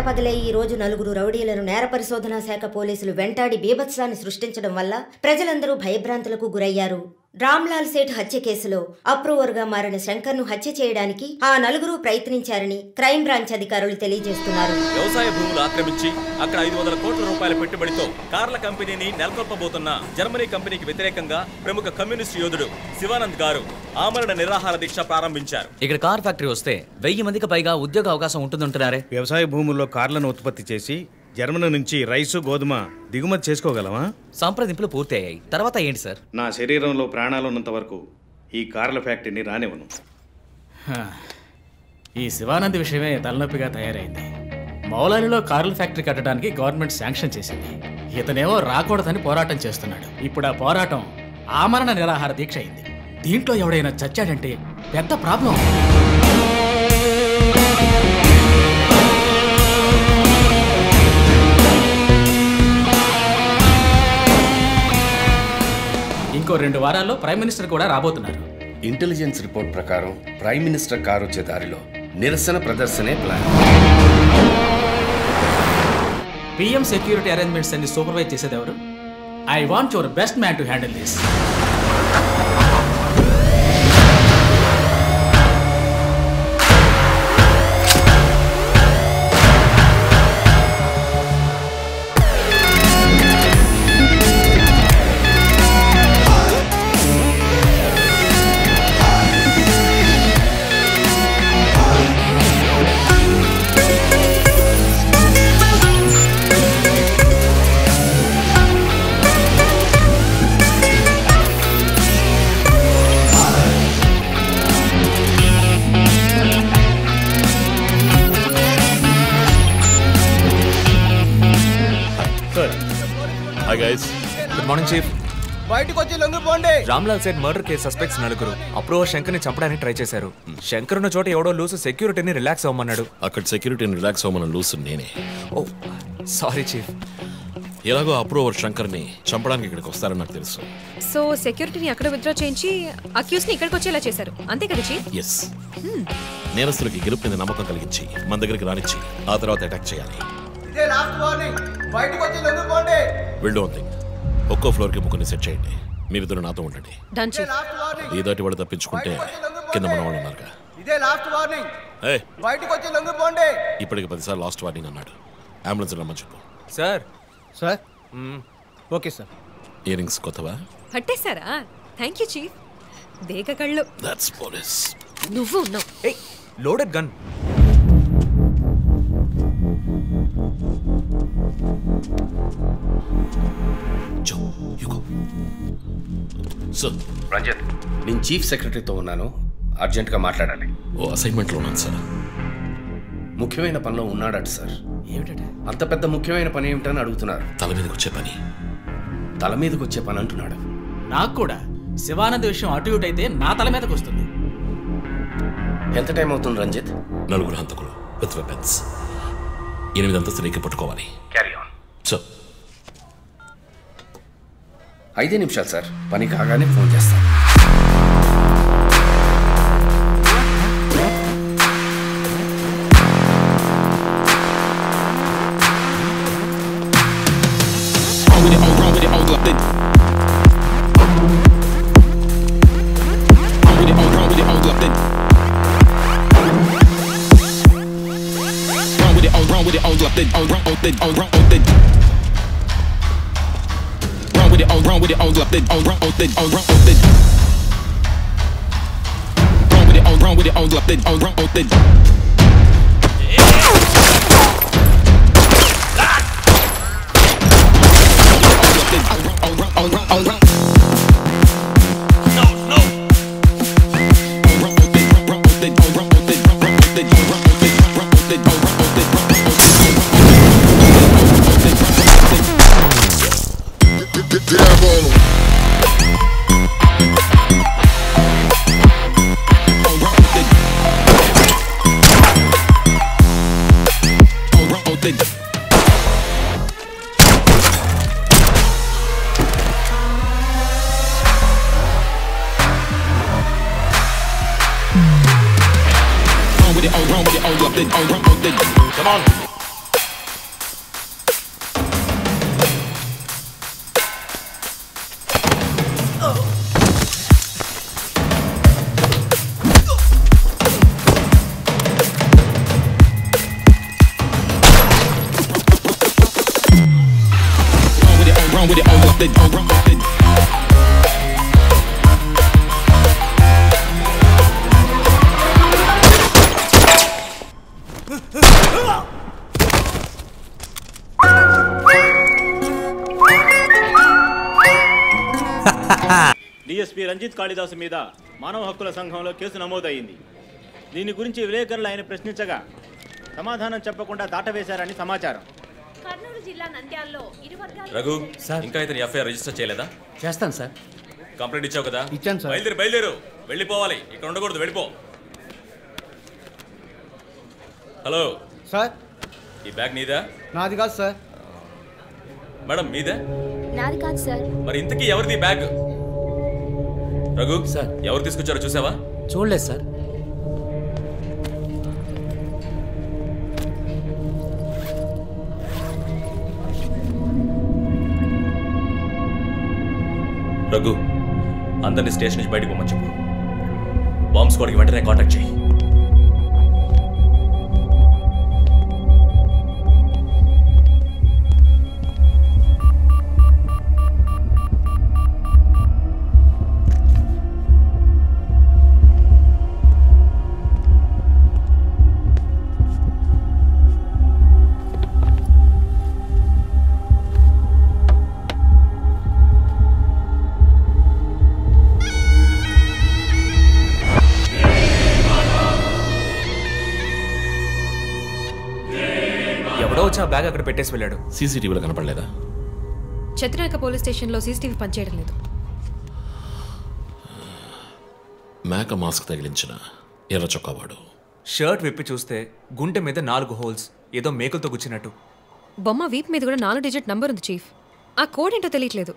పట్టపగలే ఈ రోజు నలుగురు రౌడీలను నేర పరిశోధనా శాఖ పోలీసులు వెంటాడి బీభత్సాన్ని సృష్టించడం వల్ల ప్రజలందరూ భయభ్రాంతులకు గురయ్యారు. రామ్లాల్ సేఠ్ హత్య కేసులో అప్రూవర్గా మారిన శంకర్ను హత్య చేయడానికి ఆ నలుగురు ప్రయత్నించారని క్రైమ్ బ్రాంచ్ అధికారులు తెలియజేస్తున్నారు. వ్యవసాయ భూములు ఆక్రమించి అక్కడ 500 కోట్ల రూపాయల పెట్టుబడితో కార్ల కంపెనీని నెలకొల్పబోతున్న జర్మనీ కంపెనీకి వ్యతిరేకంగా ప్రముఖ కమ్యూనిస్ట్ యోధుడు శివానంద్ గారు ఆమరణ నిరాహార దీక్ష ప్రారంభించారు. ఇక్కడ కార్ ఫ్యాక్టరీ వస్తే 1000 మందికి పైగా ఉద్యోగ అవకాశం ఉంటుందంటున్నారే. వ్యవసాయ భూముల్లో కార్లను ఉత్పత్తి చేసి జర్మనీ నుంచి రైసు గోధుమ దిగుమతి చేసుకోగలమా? సంప్రదింపులు పూర్తయ్యాయి. తర్వాత ఏంటి సార్? నా శరీరంలో ప్రాణాలు ఉన్నంత వరకు ఈ కార్ల ఫ్యాక్టరీని రానివ్వను. ఈ శివానంద్ విషయమే తలనొప్పిగా తయారైంది. మౌలాలిలో కార్ల ఫ్యాక్టరీ కట్టడానికి గవర్నమెంట్ శాంక్షన్ చేసింది. ఇతనేమో రాకూడదని పోరాటం చేస్తున్నాడు. ఇప్పుడు ఆ పోరాటం ఆమరణ నిరాహార దీక్ష అయింది. దీంట్లో ఎవడైనా చచ్చాడంటే పెద్ద ప్రాబ్లం. ఇంకో 2 వారాల్లో ప్రైమ్ మినిస్టర్ కూడా రాబోతున్నారు. ఇంటెలిజెన్స్ రిపోర్ట్ ప్రకారం ప్రైమ్ మినిస్టర్ కారు వచ్చే దారిలో నిరసన ప్రదర్శనే ప్లాన్. పిఎం సెక్యూరిటీ అరేంజ్మెంట్స్ అన్ని సూపర్వైజ్ చేసేది ఎవరు? I want your best man to handle this. Good morning chief. బయటకు వచ్చి లొంగిపోండి. Ramlal Seth murder case suspects నలుగురు అప్రూవర్ శంకర్ని చంపడానికి ట్రై చేశారు. శంకర్ ఉన్న చోట ఎవడో లూసు సెక్యూరిటీని రిలాక్స్ అవ్వమన్నాడు. అక్కడ సెక్యూరిటీని రిలాక్స్ అవ్వమన్న లూసు నేనే. ఓ సారీ చీఫ్. ఎలాగో అప్రూవర్ శంకర్ని చంపడానికి ఇక్కడికి వస్తారని నాకు తెలుసు. సో సెక్యూరిటీని అక్కడ విత్డ్రా చేయించి అక్యూస్ని ఇక్కడికి వచ్చేలా చేశారు, అంతే కదా చీఫ్? ఎస్. నేరస్తులకి గెలుపు మీద నమ్మకం కలిగించి మన దగ్గరికి రానిచ్చి ఆ తర్వాత అటాక్ చేయాలి. ఇదే లాస్ట్ వార్నింగ్. బయటకు వచ్చి లొంగిపోండి. Will don't think. ఒక్కో ఫ్లోర్కి ముగ్గురిని సెట్ చేయండి. మీరిద్దరు నాతో ఉండండి. Done chief. ఈ దాటి వాడు తప్పించుకుంటే కింద మన వాళ్ళు ఉన్నారుగా. ఇదే లాస్ట్ వార్నింగ్. బయటకు వచ్చి లొంగిపోండి. ఇప్పటికి 10 సార్లు లాస్ట్ వార్నింగ్ అన్నాడు. అంబులెన్స్ రమ్మని చెప్పు. Sir. Sir okay sir. Earrings కొత్తవా? పట్టేశారా? Thank you chief. దేగ కళ్ళు. That's police. నువ్వు ఉన్నావు. ఏయ్ లోడెడ్ గన్. రంజిత్, నేను చీఫ్ సెక్రటరీతో ఉన్నాను. అర్జెంట్గా మాట్లాడాలి. ఓ అసైన్మెంట్లో ఉన్నాను సార్. ముఖ్యమైన పనిలో ఉన్నాడట సార్. ఏమిటంటే? అంత పెద్ద ముఖ్యమైన పని ఏమిటని అడుగుతున్నారు. తల మీదకి వచ్చే పని. తల మీదకి వచ్చే పని అంటున్నాడు. నాకు కూడా శివానంద్ విషయం అటు ఇటు అయితే నా తల మీదకి వస్తుంది. ఎంత టైం అవుతుంది రంజిత్? 4 హంతకులు విత్ వెపన్స్. 8 అంతస్తులు ఎక్కి పట్టుకోవాలి. Carry on. సో 5 నిమిషాలు సార్. పని కాగానే ఫోన్ చేస్తాను. Come on. with it, go run with it. DSP Ranjith Kalidasu మీద మానవ హక్కుల సంఘంలో కేసు నమోదైంది. దీని గురించి విలేకరులు ఆయన ప్రశ్నించగా సమాధానం చెప్పకుండా దాటవేశారని సమాచారం. కర్నూలు జిల్లా నంద్యాలలో రఘు ఇంకా ఇతని ఎఫ్ఐఆర్ రిజిస్టర్ చేయలేదా? చేస్తాను సార్. కంప్లైంట్ ఇచ్చావు కదా? ఇచ్చాను సార్. బయలుదేరు వెళ్ళిపోవాలి, ఇక్కడ ఉండకూడదు, వెళ్ళిపో. హలో సార్, ఈ బ్యాగ్ నీదా? నాది కాదు సార్. మేడం మీదే? నాది కాదు సార్. మరి ఇంతకీ ఎవరిది బ్యాగ్? రఘు సార్. ఎవరు తీసుకొచ్చారో చూసావా? చూడలేదు సార్. రఘు అందరినీ స్టేషన్ నుంచి బయటకు పోమని చెప్పు. బాంబ్ స్క్వాడ్కి వెంటనే కాంటాక్ట్ చేయి. బ్యాగ్ అక్కడ పెట్టేసి వెళ్ళాడు. సీసీటీవీలో కనపడలేదా? చత్రనాయక పోలీస్ స్టేషన్లో సీసీటీవీ పనిచేయడం లేదు. మేక మాస్క్ తగిలించిన ఎర్ర చొక్కావాడు. షర్ట్ విప్పి చూస్తే గుంటె మీద 4 హోల్స్, ఏదో మేకులతో గుచ్చినట్టు. బొమ్మ వీప్ మీద కూడా 4 డిజిట్ నంబర్ ఉంది చీఫ్. ఆ కోడ్ ఏంటో తెలియట్లేదు.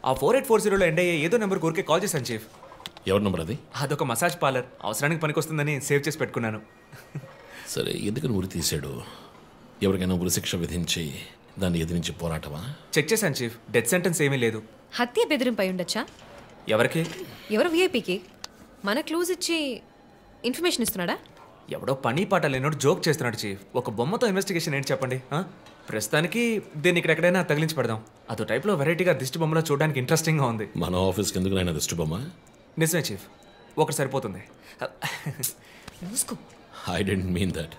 ఆ 4840లో ఎండ్ అయ్యే ఏదో నెంబర్ ఊరికే కాల్ చేశాను చీఫ్. ఎవరి నెంబర్ అది? అదొక మసాజ్ పార్లర్, అవసరానికి పనికొస్తుందని సేవ్ చేసి పెట్టుకున్నాను. సరే, ఎందుకని ఉరి తీసాడు? ఎవరికైనా ఉరి శిక్ష విధించి దాన్ని ఎదిరించి పోరాటమా? చెక్ చేశాను చీఫ్, డెత్ సెంటెన్స్ ఏమీ లేదు. హత్య బెదిరింపై ఉండొచ్చా? ఎవరికి? ఎవరు విఐపీకి మన క్లూజ్ ఇచ్చి ఇన్ఫర్మేషన్ ఇస్తున్నాడా? ఎవడో పని పాట లేనోడు జోక్ చేస్తున్నాడు చీఫ్. ఒక బొమ్మతో ఇన్వెస్టిగేషన్ ఏంటి చెప్పండి? ప్రస్తుతానికి దీన్ని ఇక్కడ ఎక్కడైనా తగిలించి పెడదాం. అదో టైప్లో వెరైటీగా దిష్టి బొమ్మలో చూడడానికి ఇంట్రెస్టింగ్గా ఉంది. మన ఆఫీస్కి ఎందుకు అయినా దిష్టి బొమ్మ? నిజమే చీఫ్, ఒకటి సరిపోతుంది. I don't mean that.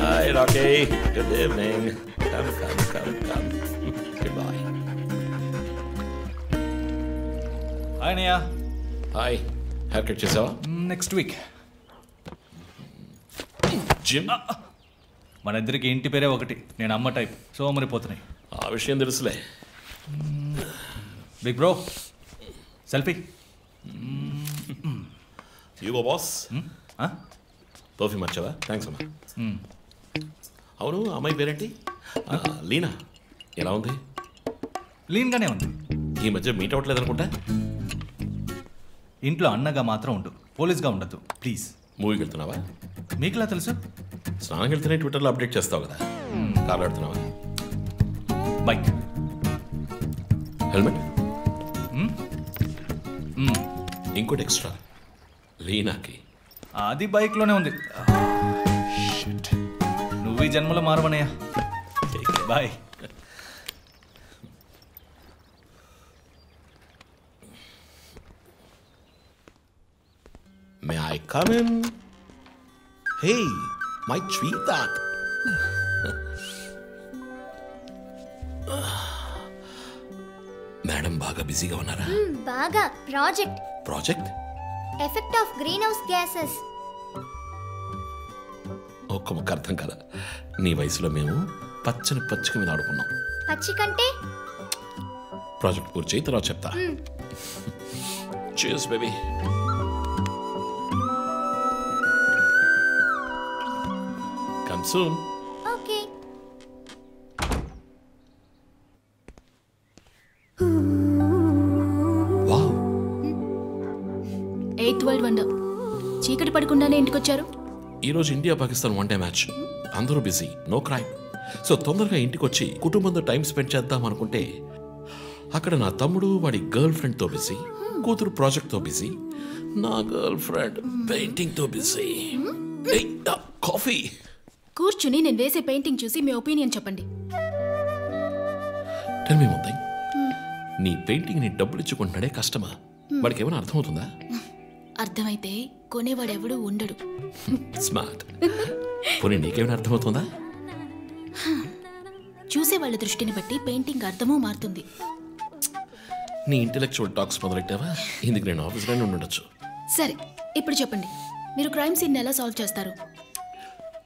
Hi, Rocky. Good evening. Come. Goodbye. Hi అన్నయ్య. హాయ్. హెయిర్ కట్ చేసావా? Next week. జిమ్? మన ఇద్దరికి ఇంటి పేరే ఒకటి. నేను అమ్మ టైప్, సో మరిపోతున్నాయి. ఆ విషయం తెలుసులే. Big bro, selfie. ఇగో బాస్. టోఫీ మర్చావా? థ్యాంక్స్ అమ్మా. అవును, అమ్మాయి పేరేంటి? లీనా. ఎలా ఉంది? లీన్గానే ఉంది. ఈ మధ్య మీట్ అవ్వట్లేదు అనుకుంటా. ఇంట్లో అన్నగా మాత్రం ఉండు, పోలీస్గా ఉండద్దు ప్లీజ్. మూవీకి వెళ్తున్నావా? మీకులా తెలుసు? స్నానం వెళ్తేనే ట్విట్టర్లో అప్డేట్ చేస్తావు కదా. కార్లో వెళ్తున్నావా? బైక్. హెల్మెట్? ఇంకోటి ఎక్స్ట్రా లీనాకి. అది బైక్లోనే ఉంది. నువ్వు ఈ జన్మలో మారవనయ్యా. Bye. May I come in? Hey, my sweetheart. Madam బాగా బిజీగా ఉన్నారా? బాగా. Project effect of greenhouse gases. ఒక్క ముక్క అర్థం కదా. నీ వయసులో మేము పచ్చకి మీద ఆడుకున్నాం. పచ్చి కంటే ప్రాజెక్ట్ పూర్తి చేయి, తర్వాత చెప్తా. Cheers, baby. Come soon. Okay. Wow. 8th world wonder. చీకటి పడకుండానే ఇంటికొచ్చారు. ఈరోజు India Pakistan one day match. అందరూ బిజీ, నో క్రైమ్. సో తొందరగా ఇంటికి వచ్చి కుటుంబంతో టైం స్పెండ్ చేద్దాం అనుకుంటే అక్కడ నా తమ్ముడు వాడి గర్ల్ ఫ్రెండ్తో బిజీ, కూతురు ప్రాజెక్ట్తో బిజీ, నా గర్ల్ ఫ్రెండ్ పెయింటింగ్తో బిజీ. కాఫీ. కూర్చుని నేను వేసే పెయింటింగ్ చూసి మీ ఒపీనియన్ చెప్పండి. టెల్ మీ వన్ థింగ్, నీ పెయింటింగ్ ని డబ్బులు ఇచ్చుకుంటున్నాడే కష్టమా? వాడికి ఏమైనా అర్థమవుతుందా? అర్థమైతే కొనేవాడెవడూ ఉండడు. స్మార్ట్. పోనీ నీకేమైనా అర్థమవుతుందా? చూసే వాళ్ళ దృష్టిని బట్టి పెయింటింగ్ అర్థమూ మారుతుంది. నీ ఇంటెలెక్చువల్ టాక్స్ మొదలెట్టావా? ఇందుకు నేను ఆఫీస్లోనే ఉండొచ్చు. సరే, ఇప్పుడు చెప్పండి, మీరు క్రైమ్ సీన్ ఎలా సాల్వ్ చేస్తారు?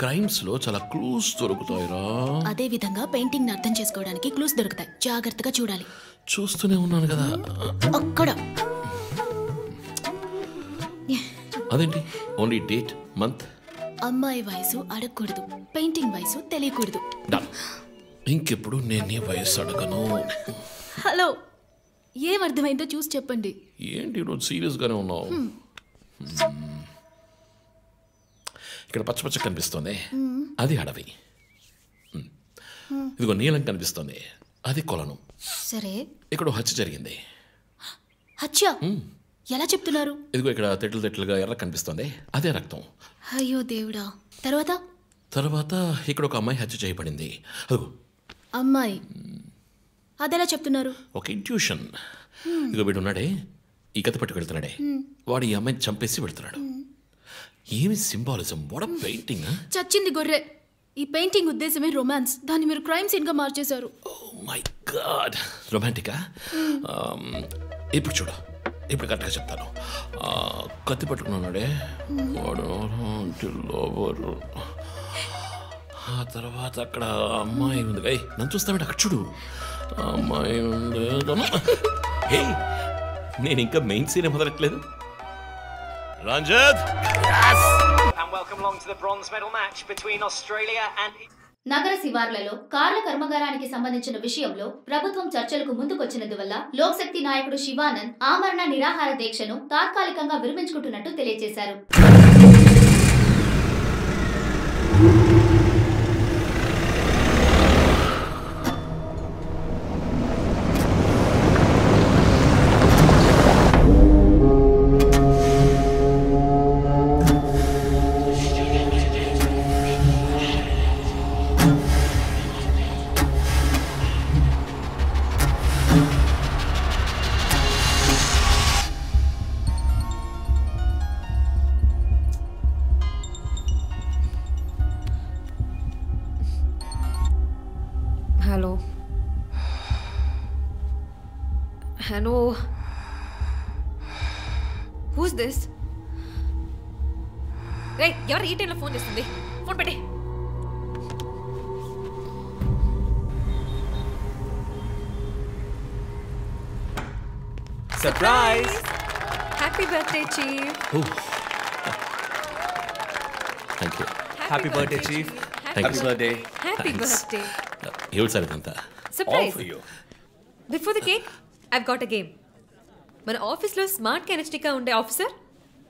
క్రైమ్స్ లో చాలా క్లూస్ దొరుకుతాయిరా. అదే విధంగా పెయింటింగ్ ని అర్థం చేసుకోవడానికి క్లూస్ దొరుకుతాయి. జాగ్రత్తగా చూడాలి. చూస్తూనే ఉన్నాను కదా. అక్కడ అదేంటి? Only date, month. అమ్మాయి వయసు అడగకూడదు, పెయింటింగ్ వయసు తెలియకూడదు. ఇంకెప్పుడు నేను నీ వయసు అడగను. హలో, ఏం అర్థమైందో చూసి చెప్పండి. ఏంటి ఈరోజు సీరియస్ గానే ఉన్నావు? ఇక్కడ పచ్చ పచ్చ కనిపిస్తోంది, అది అడవి. ఇదిగో నీలం కనిపిస్తోంది, అది కొలను. సరే, ఇక్కడ హత్య జరిగింది. హత్య ఎలా చెప్తున్నారు? ఇదిగో ఇక్కడ తెట్లు తెట్లుగా ఎర్ర కనిపిస్తోంది, అదే రక్తం. అయ్యో దేవుడా. తర్వాత తర్వాత ఇక్కడ ఒక అమ్మాయి హత్య చేయబడింది. అదిగో అమ్మాయి, అదెలా చెప్తున్నారు? ఒక ఇంట్యూషన్. ఇదిగో వీడు ఉన్నాడే, ఈ కథ పట్టుకు వెళ్తున్నాడే, వాడు ఈ అమ్మాయిని చంపేసి వెళ్తున్నాడు. ఏమి సింబాలిజం! What a painting! చచ్చింది గొర్రె. ఈ పెయింటింగ్ ఉద్దేశమే రొమాన్స్, దాన్ని మీరు క్రైమ్ సీన్ గా మార్చేశారు. మై గాడ్, రొమాంటికా? ఇప్పుడు చూడు, ఇప్పుడు కరెక్ట్గా చెప్తాను. కత్తి పట్టుకున్నాడే వాడు లోవరు. ఆ తర్వాత అక్కడ అమ్మాయి ఉంది. నన్ను చూస్తామంటే అక్కడ చూడు, అమ్మాయి ఉంది. నేను ఇంకా మెయిన్ సీన్ మొదలట్లేదు. Ranjith, and welcome along to the bronze medal match between Australia and నగర శివార్లలో కార్ల కర్మాగారానికి సంబంధించిన విషయంలో ప్రభుత్వం చర్చలకు ముందుకొచ్చినందువల్ల లోక్శక్తి నాయకుడు శివానంద్ ఆమరణ నిరాహార దీక్షను తాత్కాలికంగా విరమించుకుంటున్నట్టు తెలియజేశారు. Hello. Who's this? Hey, ఎవరు ఈ టైంలో ఫోన్ చేస్తుంది? ఫోన్ పెట్టే. Surprise! Happy birthday chief. Thank you. Happy birthday chief. Happy birthday. Happy birthday. ఎవరు సార్ ఇదంతా? Surprise. Before the cake I've got a game. మన ఆఫీస్లో స్మార్ట్ కెనెస్టిక్గా ఉండే ఆఫీసర్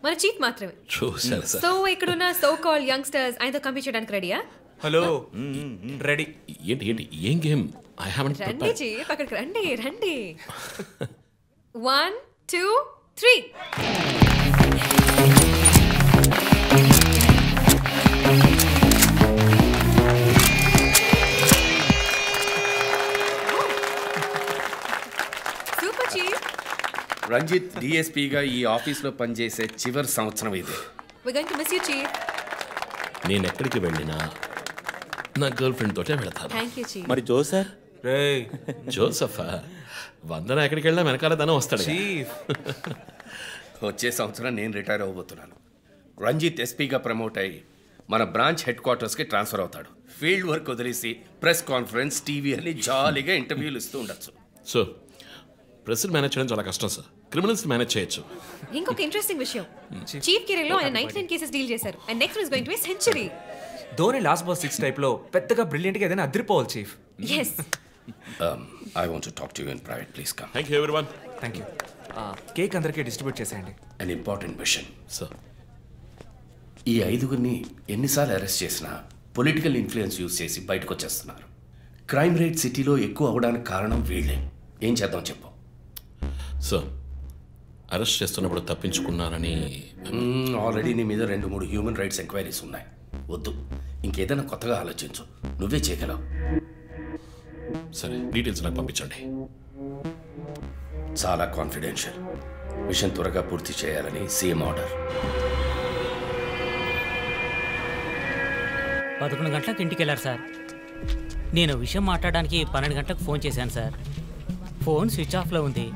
మన చీఫ్ మాత్రమే. సో ఇక్కడున్న సో కాల్ యంగ్స్టర్స్ ఆయనతో కంపీట్ చేయడానికి రెడీయా? Hello, ready. ఏంటి ఏంటి ఏం గేమ్? ఐ హావెంట్ రండి ప్రిపేర్డ్. చీఫ్, అక్కడికి రండి రండి. 1 2 3. Super chief. రంజిత్ డిఎస్పీగా ఈ ఆఫీస్లో పనిచేసే చివరి సంవత్సరం ఇది. We're going to miss you, chief. నేను ఎక్కడికి వెళ్ళినా నా గర్ల్ ఫ్రెండ్ తోటే వెళ్తాను. Thank you, chief. మరి జోసర్? రేయ్ జోసఫా, వందన ఎక్కడికి వెళ్ళినా వెనకాల తన వస్తాడు. చీఫ్, వచ్చే సంవత్సరం నేను రిటైర్ అవ్వబోతున్నాను. రంజిత్ ఎస్పీగా ప్రమోట్ అయ్యి మన బ్రాంచ్ హెడ్ క్వార్టర్స్కి ట్రాన్స్ఫర్ అవుతాడు. ఫీల్డ్ వర్క్ వదిలేసి ప్రెస్ కాన్ఫరెన్స్, టీవీ అని జాలీగా ఇంటర్వ్యూలు ఇస్తూ ఉండొచ్చు. సో ప్రెస్ని మేనేజ్ చేయడం చాలా కష్టం సార్. క్రిమినల్స్ మేనేజ్ చేయొచ్చు. ఇంకొక ఇంట్రెస్టింగ్ విషయం, చీఫ్ కెరీర్లో ఆయన 99 కేసెస్ డీల్ చేశారు and next is going to be century. Dhoni last boss 6 టైప్లో పెద్దగా బ్రిలియంట్గా ఏదైనా అదిరిపోవాలి chief. yes. I want to talk to you in private. Please come. Thank you everyone. Thank you. Cake అందరికీ distribute చేసేయండి. An important mission. Sir, ఈ ఐదుగురిని ఎన్నిసార్లు arrest చేసినా political influence use చేసి బయటకు వచ్చేస్తున్నారు. క్రైమ్ రేట్ సిటీలో ఎక్కువ అవడానికి కారణం వీళ్ళే. ఏం చేద్దాం చెప్పు. సార్ అరెస్ట్ చేస్తున్నప్పుడు తప్పించుకున్నారని ఆల్రెడీ నీ మీద 2-3 హ్యూమన్ రైట్స్ ఎంక్వైరీస్ ఉన్నాయి. వద్దు, ఇంకేదైనా కొత్తగా ఆలోచించు. నువ్వే చేయగలవు. సరే, డీటెయిల్స్ నాకు పంపించండి. చాలా కాన్ఫిడెన్షియల్. మిషన్ త్వరగా పూర్తి చేయాలని సీఎం ఆర్డర్. 11 గంటలకు ఇంటికి వెళ్ళారు సార్. నేను విషయం మాట్లాడడానికి 12 గంటలకు ఫోన్ చేశాను సార్. ఫోన్ స్విచ్ ఆఫ్లో ఉంది.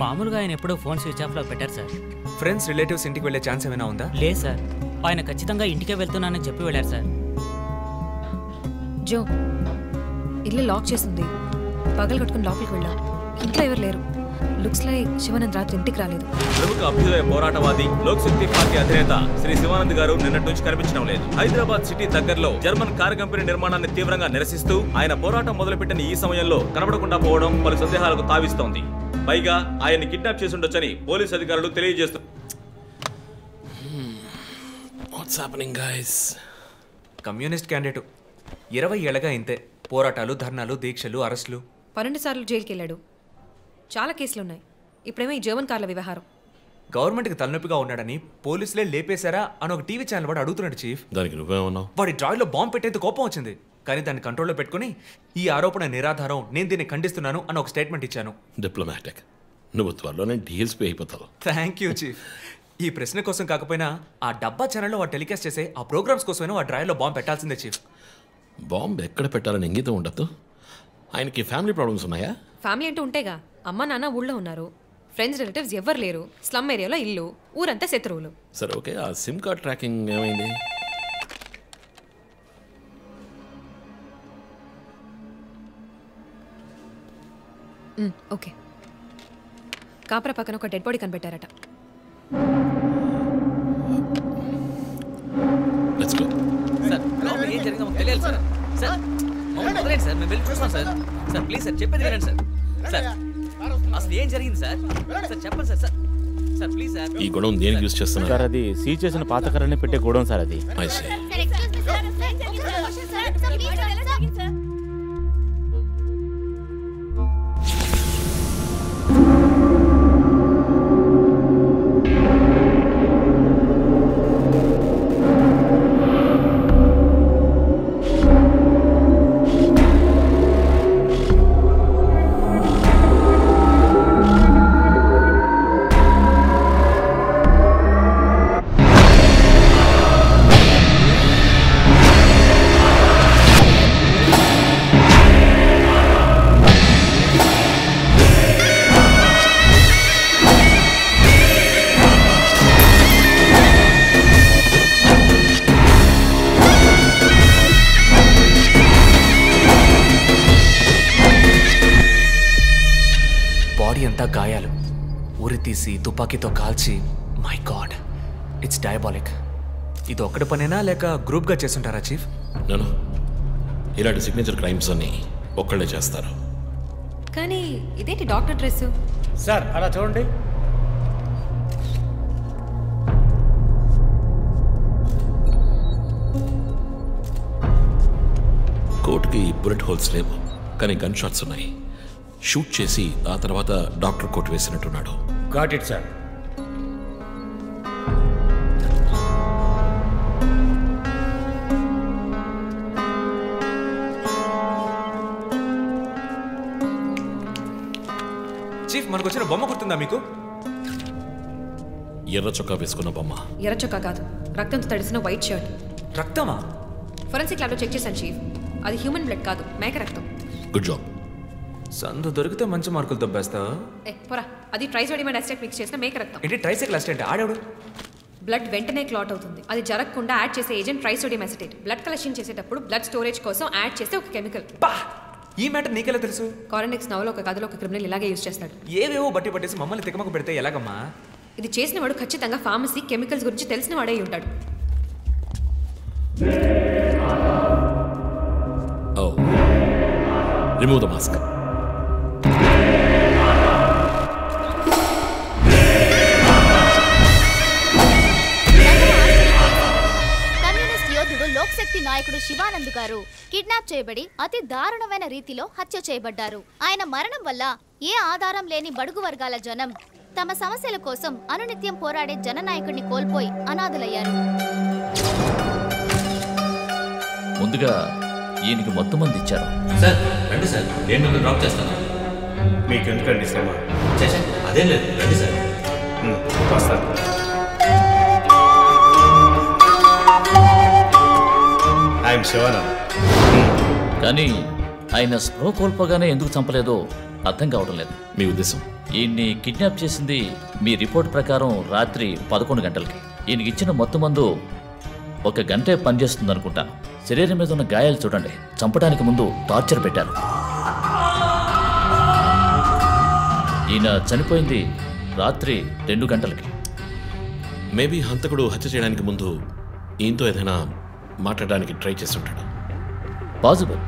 మామూలుగా ఆయన ఎప్పుడూ ఫోన్ స్విచ్ ఆఫ్లో పెట్టారు సార్. ఫ్రెండ్స్ రిలేటివ్స్ ఇంటికి వెళ్ళే ఛాన్స్ ఏమైనా ఉందా? లేదు సార్, ఆయన ఖచ్చితంగా ఇంటికే వెళ్తున్నానని చెప్పి వెళ్ళారు సార్. జో, ఇల్లు లాక్ చేసింది. పగలు కట్టుకుని లోపలికి వెళ్ళాం. ఇంట్లో ఎవరు లేరు. లుక్స్ లైక్ శివానంద్ రాత్రి ఇంటికి రాలేదు. ప్రముఖ అభ్యుదయ పోరాటవాది లోక్ శక్తి పార్టీ అధినేత శ్రీ శివానంద్ గారు నిన్నటి నుంచి కనిపించడం లేదు. హైదరాబాద్ సిటీ దగ్గరలో జర్మన్ కారు కంపెనీ నిర్మాణాన్ని తీవ్రంగా నిరసిస్తూ ఆయన పోరాటం మొదలుపెట్టిన ఈ సమయంలో కనబడకుండా పోవడం పలు సందేహాలకు తావిస్తోంది. పైగా ఆయన్ని కిడ్నాప్ చేసి ఉండొచ్చని పోలీసు అధికారులు తెలియజేస్తున్నారు. కమ్యూనిస్ట్ క్యాండిడేట్ 20 ఏళ్లగా ఇంతే. పోరాటాలు, ధర్నాలు, దీక్షలు, అరెస్టులు. 12 సార్లు జైలుకి వెళ్ళాడు. చాలా కేసులున్నాయి. ఇప్పుడేమో ఈ జర్మన్ కార్ల వ్యవహారం. గవర్నమెంట్కి తలనొప్పిగా ఉన్నాడని పోలీసులే లేపేశారా అని ఒక టీవీ ఛానల్ వాడు అడుగుతున్నాడు చీఫ్. దానికి నువ్వేమన్నావు? వాడి డ్రాయిలో బాంబు పెట్టేందుకు కోపం వచ్చింది, కానీ దాన్ని కంట్రోల్లో పెట్టుకుని ఈ ఆరోపణ నిరాధారం, నేను దీన్ని ఖండిస్తున్నాను అని ఒక స్టేట్మెంట్ ఇచ్చాను. డిప్లొమాటిక్. నువ్వు త్వరలోనే డీఎల్స్పీ అయిపోతావు. Thank you chief. ఈ ప్రశ్న కోసం కాకపోయినా ఆ డబ్బా ఛానల్లో వాడు టెలికాస్ట్ చేసే ఆ ప్రోగ్రామ్స్ కోసమైనా వాడి డ్రాయిలో బాంబు పెట్టాల్సిందే చీఫ్. బాంబు ఎక్కడ పెట్టాలని ఇంగితం ఉండదు. ఆయనకి ఫ్యామిలీ ప్రాబ్లమ్స్ ఉన్నాయా? ఫ్యామిలీ అంటూ ఉంటేగా. అమ్మ నాన్న ఊళ్ళో ఉన్నారు. ఫ్రెండ్స్ రిలేటివ్స్ ఎవ్వరు లేరు. స్లమ్ ఏరియాలో ఇల్లు, ఊరంతా శత్రువులు. సరే ఓకే, ఆ సిమ్ కార్డ్ ట్రాకింగ్ ఏమైంది? ఓకే. కాపరా పక్కన ఒక డెడ్ బాడీ కనిపెట్టారట. Let's go. సార్, లోపల ఏం జరిగిందో మాకు తెలియాలి సార్. సార్, మమ్మల్ని వదిలేండి సార్, మేము వెళ్ళి చూస్తాం సార్. సార్ ప్లీజ్ సార్, చెప్పేది వినండి సార్. సార్ అసలు ఏం జరిగింది సార్? సార్ చెప్పండి సార్. Sir please sir. ఈ గొడవ దేనికి యూజ్ చేస్తున్నారు సార్? అది సీజ్ చేసిన పాత కర్రని పెట్టే గొడవ సార్. అది గాయాలు, ఉరి తీసి తుపాకీతో కాల్చి. My God, it's diabolic. ఇది ఒక్కడి పనేనా లేక గ్రూప్గా చేస్తుంటారా చీఫ్? నేను ఇలాంటి సిగ్నేచర్ క్రైమ్స్ అన్ని ఒక్కళ్ళే చేస్తారు. కానీ ఇదేంటి డాక్టర్ డ్రెస్? సార్ అలా చూడండి. కోట్కి బుల్లెట్ హోల్స్ లేవు, కానీ గన్ షాట్స్ ఉన్నాయి. షూట్ చేసి ఆ తర్వాత డాక్టర్ కోట్ వేసినట్టున్నాడు. Got it sir. చీఫ్, మనకు వచ్చిన బొమ్మ గుర్తుందా మీకు? ఎర్ర చొక్కా వేసుకున్న బొమ్మ. ఎర్ర చొక్కా కాదు, రక్తంతో తడిసిన వైట్ షర్ట్. రక్తమా? ఫోరెన్సిక్ ల్యాబ్లో చెక్ చేశాను చీఫ్. అది హ్యూమన్ బ్లడ్ కాదు, మేక రక్తం. Good job. సందు దొరికితే మంచి మార్కులు దొబ్బేస్తావా? పోరా, అది ట్రైసోడియం అసిటేట్ మిక్స్ చేసిన మేక రక్తం. ఏంటి ట్రైసైకిల్ అసిటేట్? ఆడేవాడు బ్లడ్ వెంటనే క్లాట్ అవుతుంది. అది జరగకుండా యాడ్ చేసే agent trisodium acetate. Blood collection చేసేటప్పుడు బ్లడ్ స్టోరేజ్ కోసం యాడ్ చేసే ఒక కెమికల్. ఈ మ్యాటర్ నీకెలా తెలుసు? కారెండెక్స్ నవలో ఒక కథలో ఒక క్రిమినల్ ఇలాగే యూజ్ చేస్తాడు. ఏవేవో బట్టి పట్టేసి మమ్మల్ని తికమక పెడితే ఎలాగమ్మా? ఇది చేసిన వాడు ఖచ్చితంగా ఫార్మసీ కెమికల్స్ గురించి తెలిసిన వాడే ఉంటాడు. Remove the mask. కమ్యూనిస్ట్ యోధుడు లోక్ శక్తి నాయకుడు శివానంద్ గారు కిడ్నాప్ చేయబడి అతి దారుణమైన రీతిలో హత్య చేయబడ్డారు. ఆయన మరణం వల్ల ఏ ఆధారం లేని బడుగు వర్గాల జనం తమ సమస్యల కోసం అనునిత్యం పోరాడే జననాయకుడిని కోల్పోయి అనాథులయ్యారు. ముందుగా ఈయనకి మొత్తం మంది ఇచ్చారు. సార్ రండి సార్, నేను మిమ్మల్ని డ్రాప్ చేస్తాను. మీకు ఎందుకండి శ్రమ? అదేం లేదు, రండి సార్. వస్తాను. ఐఎమ్ శివానంద్. కానీ ఆయన స్పృహ కోల్పోగానే ఎందుకు చంపలేదో అర్థం కావడం లేదు. మీ ఉద్దేశం? ఈయన్ని కిడ్నాప్ చేసింది మీ రిపోర్ట్ ప్రకారం రాత్రి 11 గంటలకి. ఈయనకి ఇచ్చిన మొత్తం మందు 1 గంటే పనిచేస్తుంది అనుకుంటాను. శరీరం మీద ఉన్న గాయాలు చూడండి, చంపడానికి ముందు టార్చర్ పెట్టారు. ఈయన చనిపోయింది రాత్రి 2 గంటలకి. మేబీ హంతకుడు హత్య చేయడానికి ముందు ఈయనతో ఏదైనా మాట్లాడడానికి ట్రై చేసి ఉంటాడు. Possible.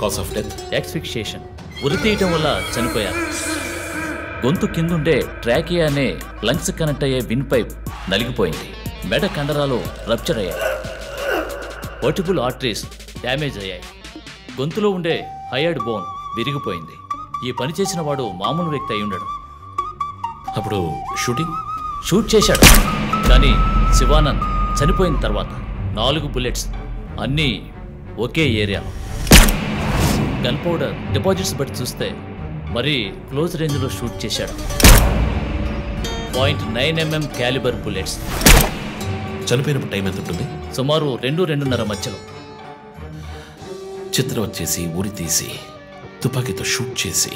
Cause of death asphyxiation. ఉరి తీయటం వల్ల చనిపోయారు. గొంతు కిందుండే ట్రాకియా అనే లంగ్స్ కనెక్ట్ అయ్యే విన్ పైప్ నలిగిపోయింది. మెడ కండరాలు రప్చర్ అయ్యాయి. వర్టిబుల్ ఆర్టరీస్ డ్యామేజ్ అయ్యాయి. గొంతులో ఉండే హయర్డ్ బోన్ విరిగిపోయింది. ఈ పని చేసిన వాడు మామూలు వ్యక్తి అయి ఉండడు. అప్పుడు షూట్ చేశాడు. కానీ శివానంద్ చనిపోయిన తర్వాత 4 బుల్లెట్స్, అన్నీ ఒకే ఏరియాలో. గన్ పౌడర్ డిపాజిట్స్ బట్టి చూస్తే మరీ క్లోజ్ రేంజ్లో షూట్ చేశాడు. 0.9 mm క్యాలిబర్ బుల్లెట్స్. చనిపోయినప్పుడు టైం ఎంత ఉంటుంది? సుమారు 2-2:30 మధ్యలో. చిత్రం వచ్చేసి ఉరి తీసి తుపాకీతో షూట్ చేసి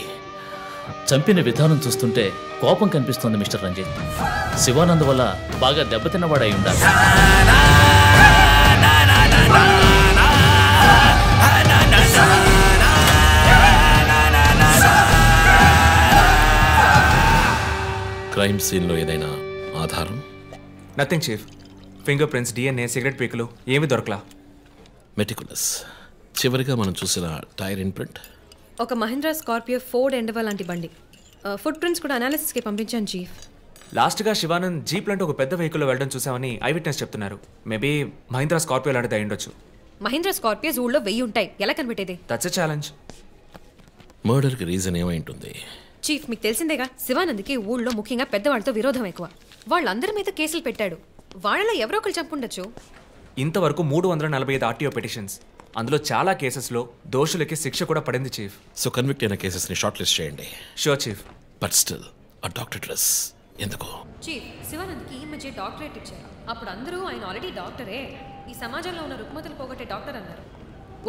చంపిన విధానం చూస్తుంటే కోపం కనిపిస్తోంది మిస్టర్ రంజిత్. శివానంద్ వల్ల బాగా దెబ్బతిన్నవాడై ఉండాలి. క్రైమ్ సీన్లో ఏదైనా ఆధారం? Nothing chief. Fingerprints, DNA, cigarette పీకులు ఏమీ దొరకలా. మెటికులస్. చివరిగా మనం చూసిన టైర్ ఇంప్రింట్ ఒక మహీంద్రా స్కార్పియో ఫోర్డ్ ఎండవా లాంటి బండి. ఫుట్ ప్రింట్స్ కూడా అనాలిసిస్కి పంపించాను చీఫ్. లాస్ట్గా శివానంద్ జీప్ లాంటి ఒక పెద్ద వెహికల్లో వెళ్ళడం చూసామని ఐ విట్నెస్ చెప్తున్నారు. మేబీ మహీంద్రా స్కార్పియో లాంటిది అయి ఉండొచ్చు. మహీంద్రా స్కార్పియోస్ ఊళ్ళో 1000 ఉంటాయి. ఎలా కనిపెట్టేది? That's a challenge. మర్డర్కి రీజన్ ఏమై ఉంటుంది? చీఫ్, మీకు తెలిసిందేగా, శివానంద్కి ఊళ్ళో ముఖ్యంగా పెద్దవాళ్ళతో విరోధం ఎక్కువ. వాళ్ళందరి మీద కేసులు పెట్టాడు. వాళ్ళలో ఎవరో ఒకరు చంపుండొచ్చు. ఇంతవరకు 345 RTO పిటిషన్స్. అందులో చాలా కేసెస్లో దోషులకి శిక్ష కూడా పడింది చీఫ్. సో కన్విక్ట్ అయిన కేసెస్ని షార్ట్ లిస్ట్ చేయండి. Sure chief. బట్ స్టిల్ ఆ డాక్టర్ డ్రెస్ ఎందుకు? చీఫ్, శివానంద్కి ఈ మధ్య డాక్టరేట్ ఇచ్చారు. అప్పుడు అందరూ ఆయన ఆల్రెడీ డాక్టరే, ఈ సమాజంలో ఉన్న రుగ్మతలు పోగొట్టే డాక్టర్ అన్నారు.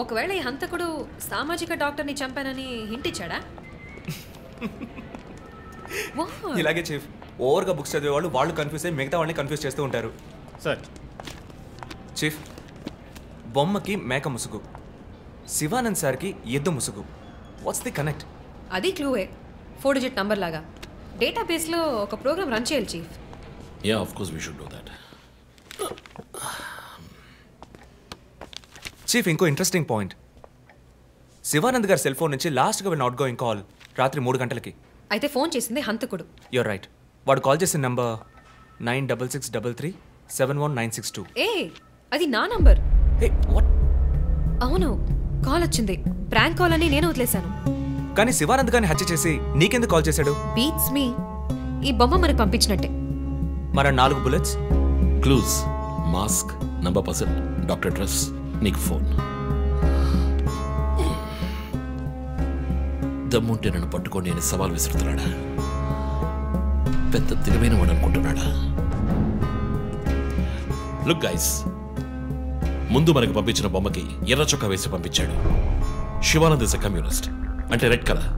ఒకవేళ ఈ హంతకుడు సామాజిక డాక్టర్ని చంపానని హింట్ ఇచ్చాడా? ఇలాగే చీఫ్, ఓవర్గా బుక్స్ చదివే వాళ్ళు కన్ఫ్యూజ్ అయ్యి మిగతా వాళ్ళని కన్ఫ్యూజ్ చేస్తూ ఉంటారు. సార్ చీఫ్, బొమ్మకి మేక ముసుగు, శివానంద్ సార్కి ఎద్దు ముసుగు. What's the connect? అది క్లూవే. 4 డిజిట్ నంబర్ లాగా. డేటాబేస్లో ఒక ప్రోగ్రామ్ రన్ చేయాలి chief. Yeah, of course we should do that. Chief, ఇంకో ఇంట్రెస్టింగ్ పాయింట్. శివానంద్ గారి సెల్ ఫోన్ నుంచి లాస్ట్గా వెళ్ళిన అవుట్ గోయింగ్ కాల్ రాత్రి 3 గంటలకి. అయితే ఫోన్ చేసింది హంతకుడు. You're right. వాడు కాల్ చేసిన నంబర్ 9663371962. ఏ, అది నా నంబర్. అవును, కాల్ వచ్చింది. ప్రాంక్ కాల్ అని నేను వదిలేశాను. కానీ శివానంద్ గారిని హత్య చేసి నీకెందుకు కాల్ చేశాడు? బీట్స్ మీ. ఈ బొమ్మ మనకు పంపించినట్టే. మన 4 bullets, clues, mask, number person, doctor dress, నీకు ఫోన్. దమ్ముంటే నన్ను పట్టుకొని నేను సవాల్ విసురుతున్నాడా? పెద్ద దిగమైన వాడు అనుకుంటున్నాడా? లుక్ గైస్, ముందు మనకు పంపించిన బొమ్మకి ఎర్ర చొక్కా వేసి పంపించాడు. శివానంద్ ఇస్ ఎ కమ్యూనిస్ట్, అంటే రెడ్ కలర్.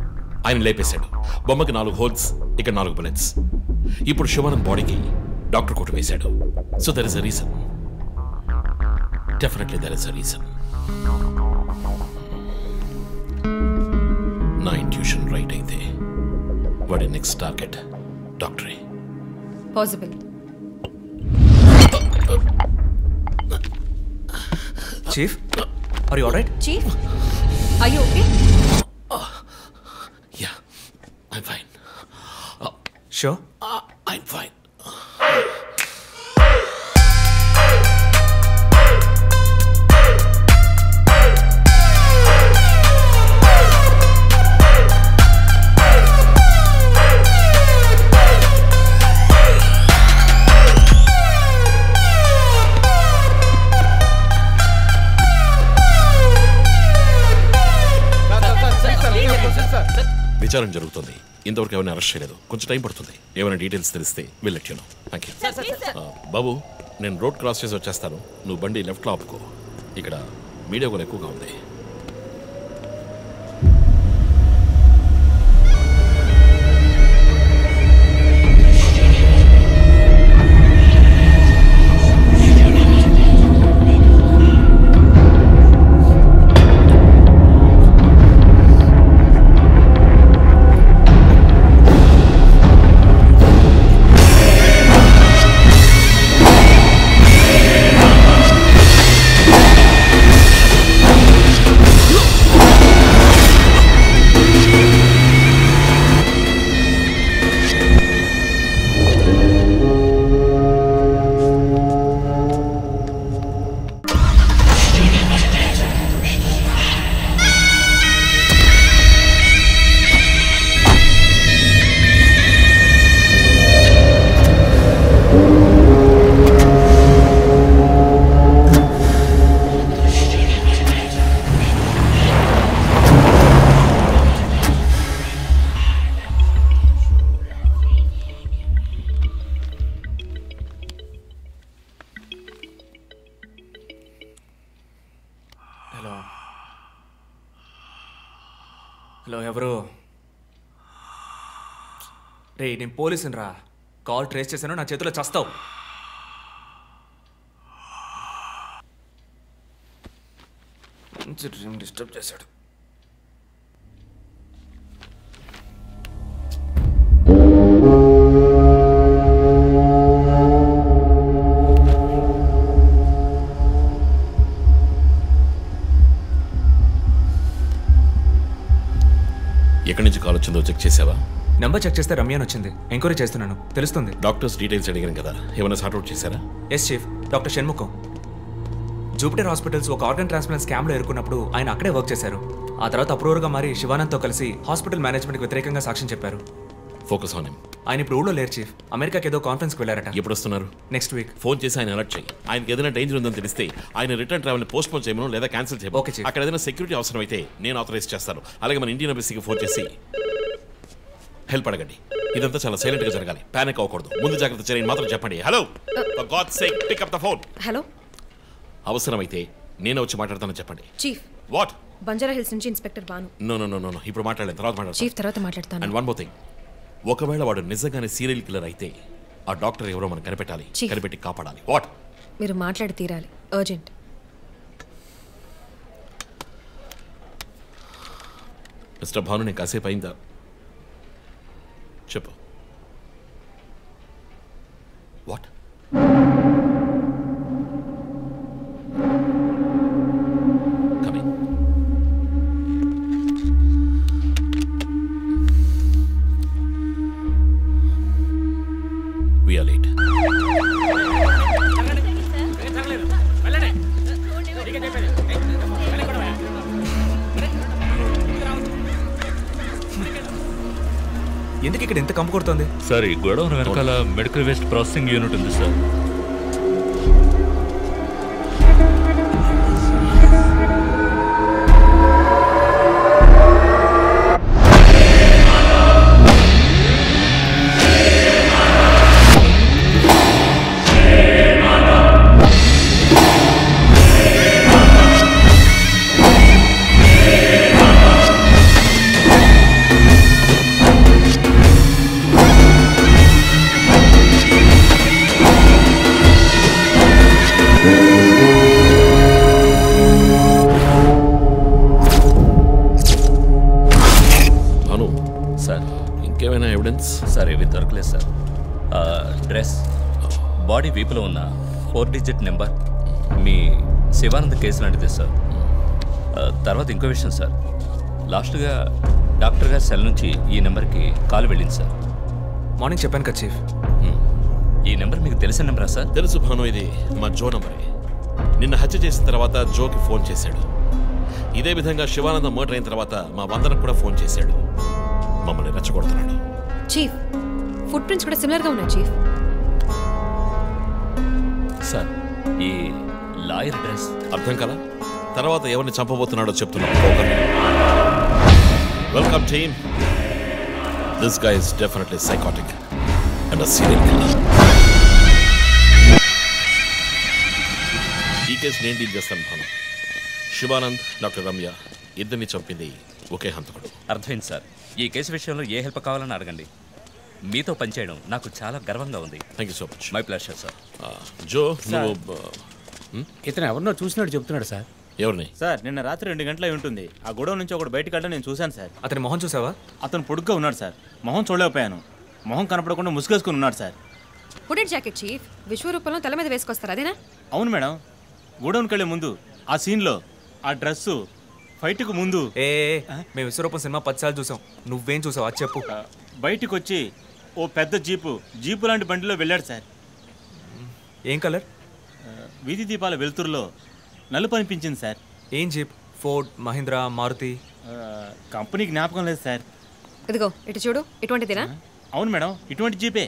ఆయన లేపేశాడు. బొమ్మకి 4 హోల్స్, ఇక్కడ 4 బుల్లెట్స్. ఇప్పుడు శివానంద్ బాడీకి డాక్టర్ కోట్ వేశాడు. So there is a reason. Definitely there is a reason. నా ఇంట్యూషన్ రైట్ అయితే వాడి నెక్స్ట్ టార్గెట్ డాక్టరే. Possible. Chief, are you alright? Chief, are you okay? Yeah, I am fine. Sure? I am fine. విచారణ జరుగుతుంది. ఇంతవరకు ఎవరిని arrest చేయలేదు. కొంచెం టైం పడుతుంది. ఏమైనా డీటెయిల్స్ తెలిస్తే వెళ్ళొచ్చాను. Thank you. బాబు, నేను రోడ్ క్రాస్ చేసి వచ్చేస్తాను. నువ్వు బండి లెఫ్ట్లో ఆపుకో. ఇక్కడ మీడియా కూడా ఎక్కువగా ఉంది. హలో, ఎవరు? రే, నేను పోలీసుని రా. కాల్ ట్రేస్ చేశాను, నా చేతిలో చస్తావు. డ్రీమ్ డిస్టర్బ్ చేశాడు. ఎక్కడి నుంచి కాల్ వచ్చిందో చెక్ చేసావా? నెంబర్ చెక్ చేస్తే రమ్యాన్ వచ్చింది. ఎంక్వైరీ చేస్తున్నాను, తెలుస్తుంది. డాక్టర్స్ డీటెయిల్స్ అడిగాను కదా, ఏమైనా సార్ట్అవుట్ చేశారా? Yes chief, doctor Shanmukham. Jupiter hospitals ఒక ఆర్గన్ ట్రాన్స్ప్లాంట్ స్కామ్లో ఎరుకున్నప్పుడు ఆయన అక్కడే వర్క్ చేశారు. ఆ తర్వాత అప్రూవర్గా మారి శివానంద్తో కలిసి హాస్పిటల్ మేనేజ్మెంట్కి వ్యతిరేకంగా సాక్ష్యం చెప్పారు. Focus on him. ఆయన ఇప్పుడు ఊళ్ళో లేరు చీఫ్. అమెరికాకి ఏదో కాన్ఫరెన్స్కి వెళ్ళారట. ఎప్పుడు వస్తున్నారు? Next week. ఫోన్ చేసి ఆయన అలర్ట్ చేయి. ఆయనకి ఏదైనా డేంజర్ ఉందని తెలిస్తే ఆయన రిటర్న్ ట్రావెల్ పోస్ట్ పోన్ చేయమను లేదా క్యాన్సిల్ చేయమను. Okay chief. అక్కడ ఏదైనా సెక్యూరిటీ అవసరం అయితే నేను ఆథరైజ్ చేస్తాను. అలాగే మన ఇండియన్ ఎంబసీకి ఫోన్ చేసి హెల్ప్ అడగండి. ఇదంతా చాలా సైలెంట్ గా జరగాలి. పానిక్ అవ్వకూడదు. ముందు జాగ్రత్త చర్యని మాత్రం చెప్పండి. Hello, for God sake pick up the phone. Hello, అవసరమైతే నేనే వచ్చి మాట్లాడతానని చెప్పండి. చీఫ్. వాట్? బంజారా హిల్స్ నుంచి inspector Banu. No no no no, ఇప్పుడు మాట్లాడలేదు, తర్వాత మాట్లాడతాను. చీఫ్, తర్వాత మాట్లాడతాను. అండ్ వన్ మోర్ థింగ్, ఒకవేళ వాడు నిజంగానే సీరియల్ కిల్లర్ అయితే ఆ డాక్టర్ ఎవరో మనం కనిపెట్టాలి. కనిపెట్టి కాపాడాలి. వాట్? మీరు మాట్లాడి తీరాలి, అర్జెంట్. మిస్టర్ భాను, నేను కాసేపు అయిందా? చెప్పు. What? Coming. We are late. ఎందుకు ఇక్కడ ఎంత కంపు కొడుతుంది? సార్, ఈ గొడవను వెనకాల మెడికల్ వేస్ట్ ప్రాసెసింగ్ యూనిట్ ఉంది సార్. సార్, ఏవి దొరకలేదు సార్. డ్రెస్, బాడీ వీపులో ఉన్న 4 డిజిట్ నెంబర్ మీ శివానంద్ కేసు లాంటిదే సార్. తర్వాత ఇంకో విషయం సార్, లాస్ట్గా డాక్టర్ గారి సెల్ నుంచి ఈ నెంబర్కి కాల్ వెళ్ళింది సార్. మార్నింగ్ చెప్పాను కదా చీఫ్. ఈ నెంబర్ మీకు తెలిసిన నెంబరా సార్? తెలుసు భాను, ఇది మా జో నంబరే. నిన్న హత్య చేసిన తర్వాత జోకి ఫోన్ చేశాడు. ఇదే విధంగా శివానందం మర్డర్ అయిన తర్వాత మా వందనకు కూడా ఫోన్ చేశాడు. మమ్మల్ని రెచ్చగొడుతున్నాడు. చీఫ్, ఫుట్ ప్రింట్స్ కూడా సిమిలర్ గా ఉన్నాయి చీఫ్. సార్, ఈ లాయర్ డ్రెస్ అర్థం కదా? తర్వాత ఎవరిని చంపబోతున్నాడో చెప్తున్నా. Welcome team. This guy is definitely psychotic and a serial killer. ఈ కేసు నేను డీల్ చేస్తాను భాను. శివానంద్, డాక్టర్ రమ్య ఇద్దరిని చంపింది ఒకే హంతకుడు. అర్థమైంది సార్. ఈ కేసు విషయంలో ఏ హెల్ప్ కావాలని అడగండి. మీతో పనిచేయడం నాకు చాలా గర్వంగా ఉంది. Thank you so much. My pleasure sir. Joe, ఇతను ఎవరినో చూసినట్టు చెప్తున్నాడు సార్. ఎవరిని? సార్ నిన్న రాత్రి 2 గంటలై ఉంటుంది. ఆ గొడవ నుంచి ఒకటి బయటకు వెళ్ళడం నేను చూశాను సార్. అతని మొహం చూసావా? అతను పొడుగ్గా ఉన్నాడు సార్. మొహం చూడలేకపోయాను. మొహం కనపడకుండా ముసుగేసుకుని ఉన్నాడు సార్. హుడెడ్ జాకెట్ చీఫ్, విశ్వరూపంలో తల మీద వేసుకొస్తారు అదేనా? అవును మేడం. గోడౌన్కి వెళ్ళే ముందు ఆ సీన్లో ఆ డ్రెస్సు ఫైట్కు ముందు మేము విశ్వరూపం సినిమా 10 సార్లు చూసాం. నువ్వేం చూసావు అది చెప్పు. బయటికి వచ్చి ఓ పెద్ద జీపు లాంటి బండిలో వెళ్ళాడు సార్. ఏం కలర్? వీధి దీపాల వెలుతురులో నలుపు అనిపించింది సార్. ఏం jeep? Ford, Mahindra, Maruti? Company జ్ఞాపకం లేదు సార్. ఇదిగో ఇటు చూడు, ఇటువంటిదేనా? అవును మేడం, ఇటువంటి జీపే.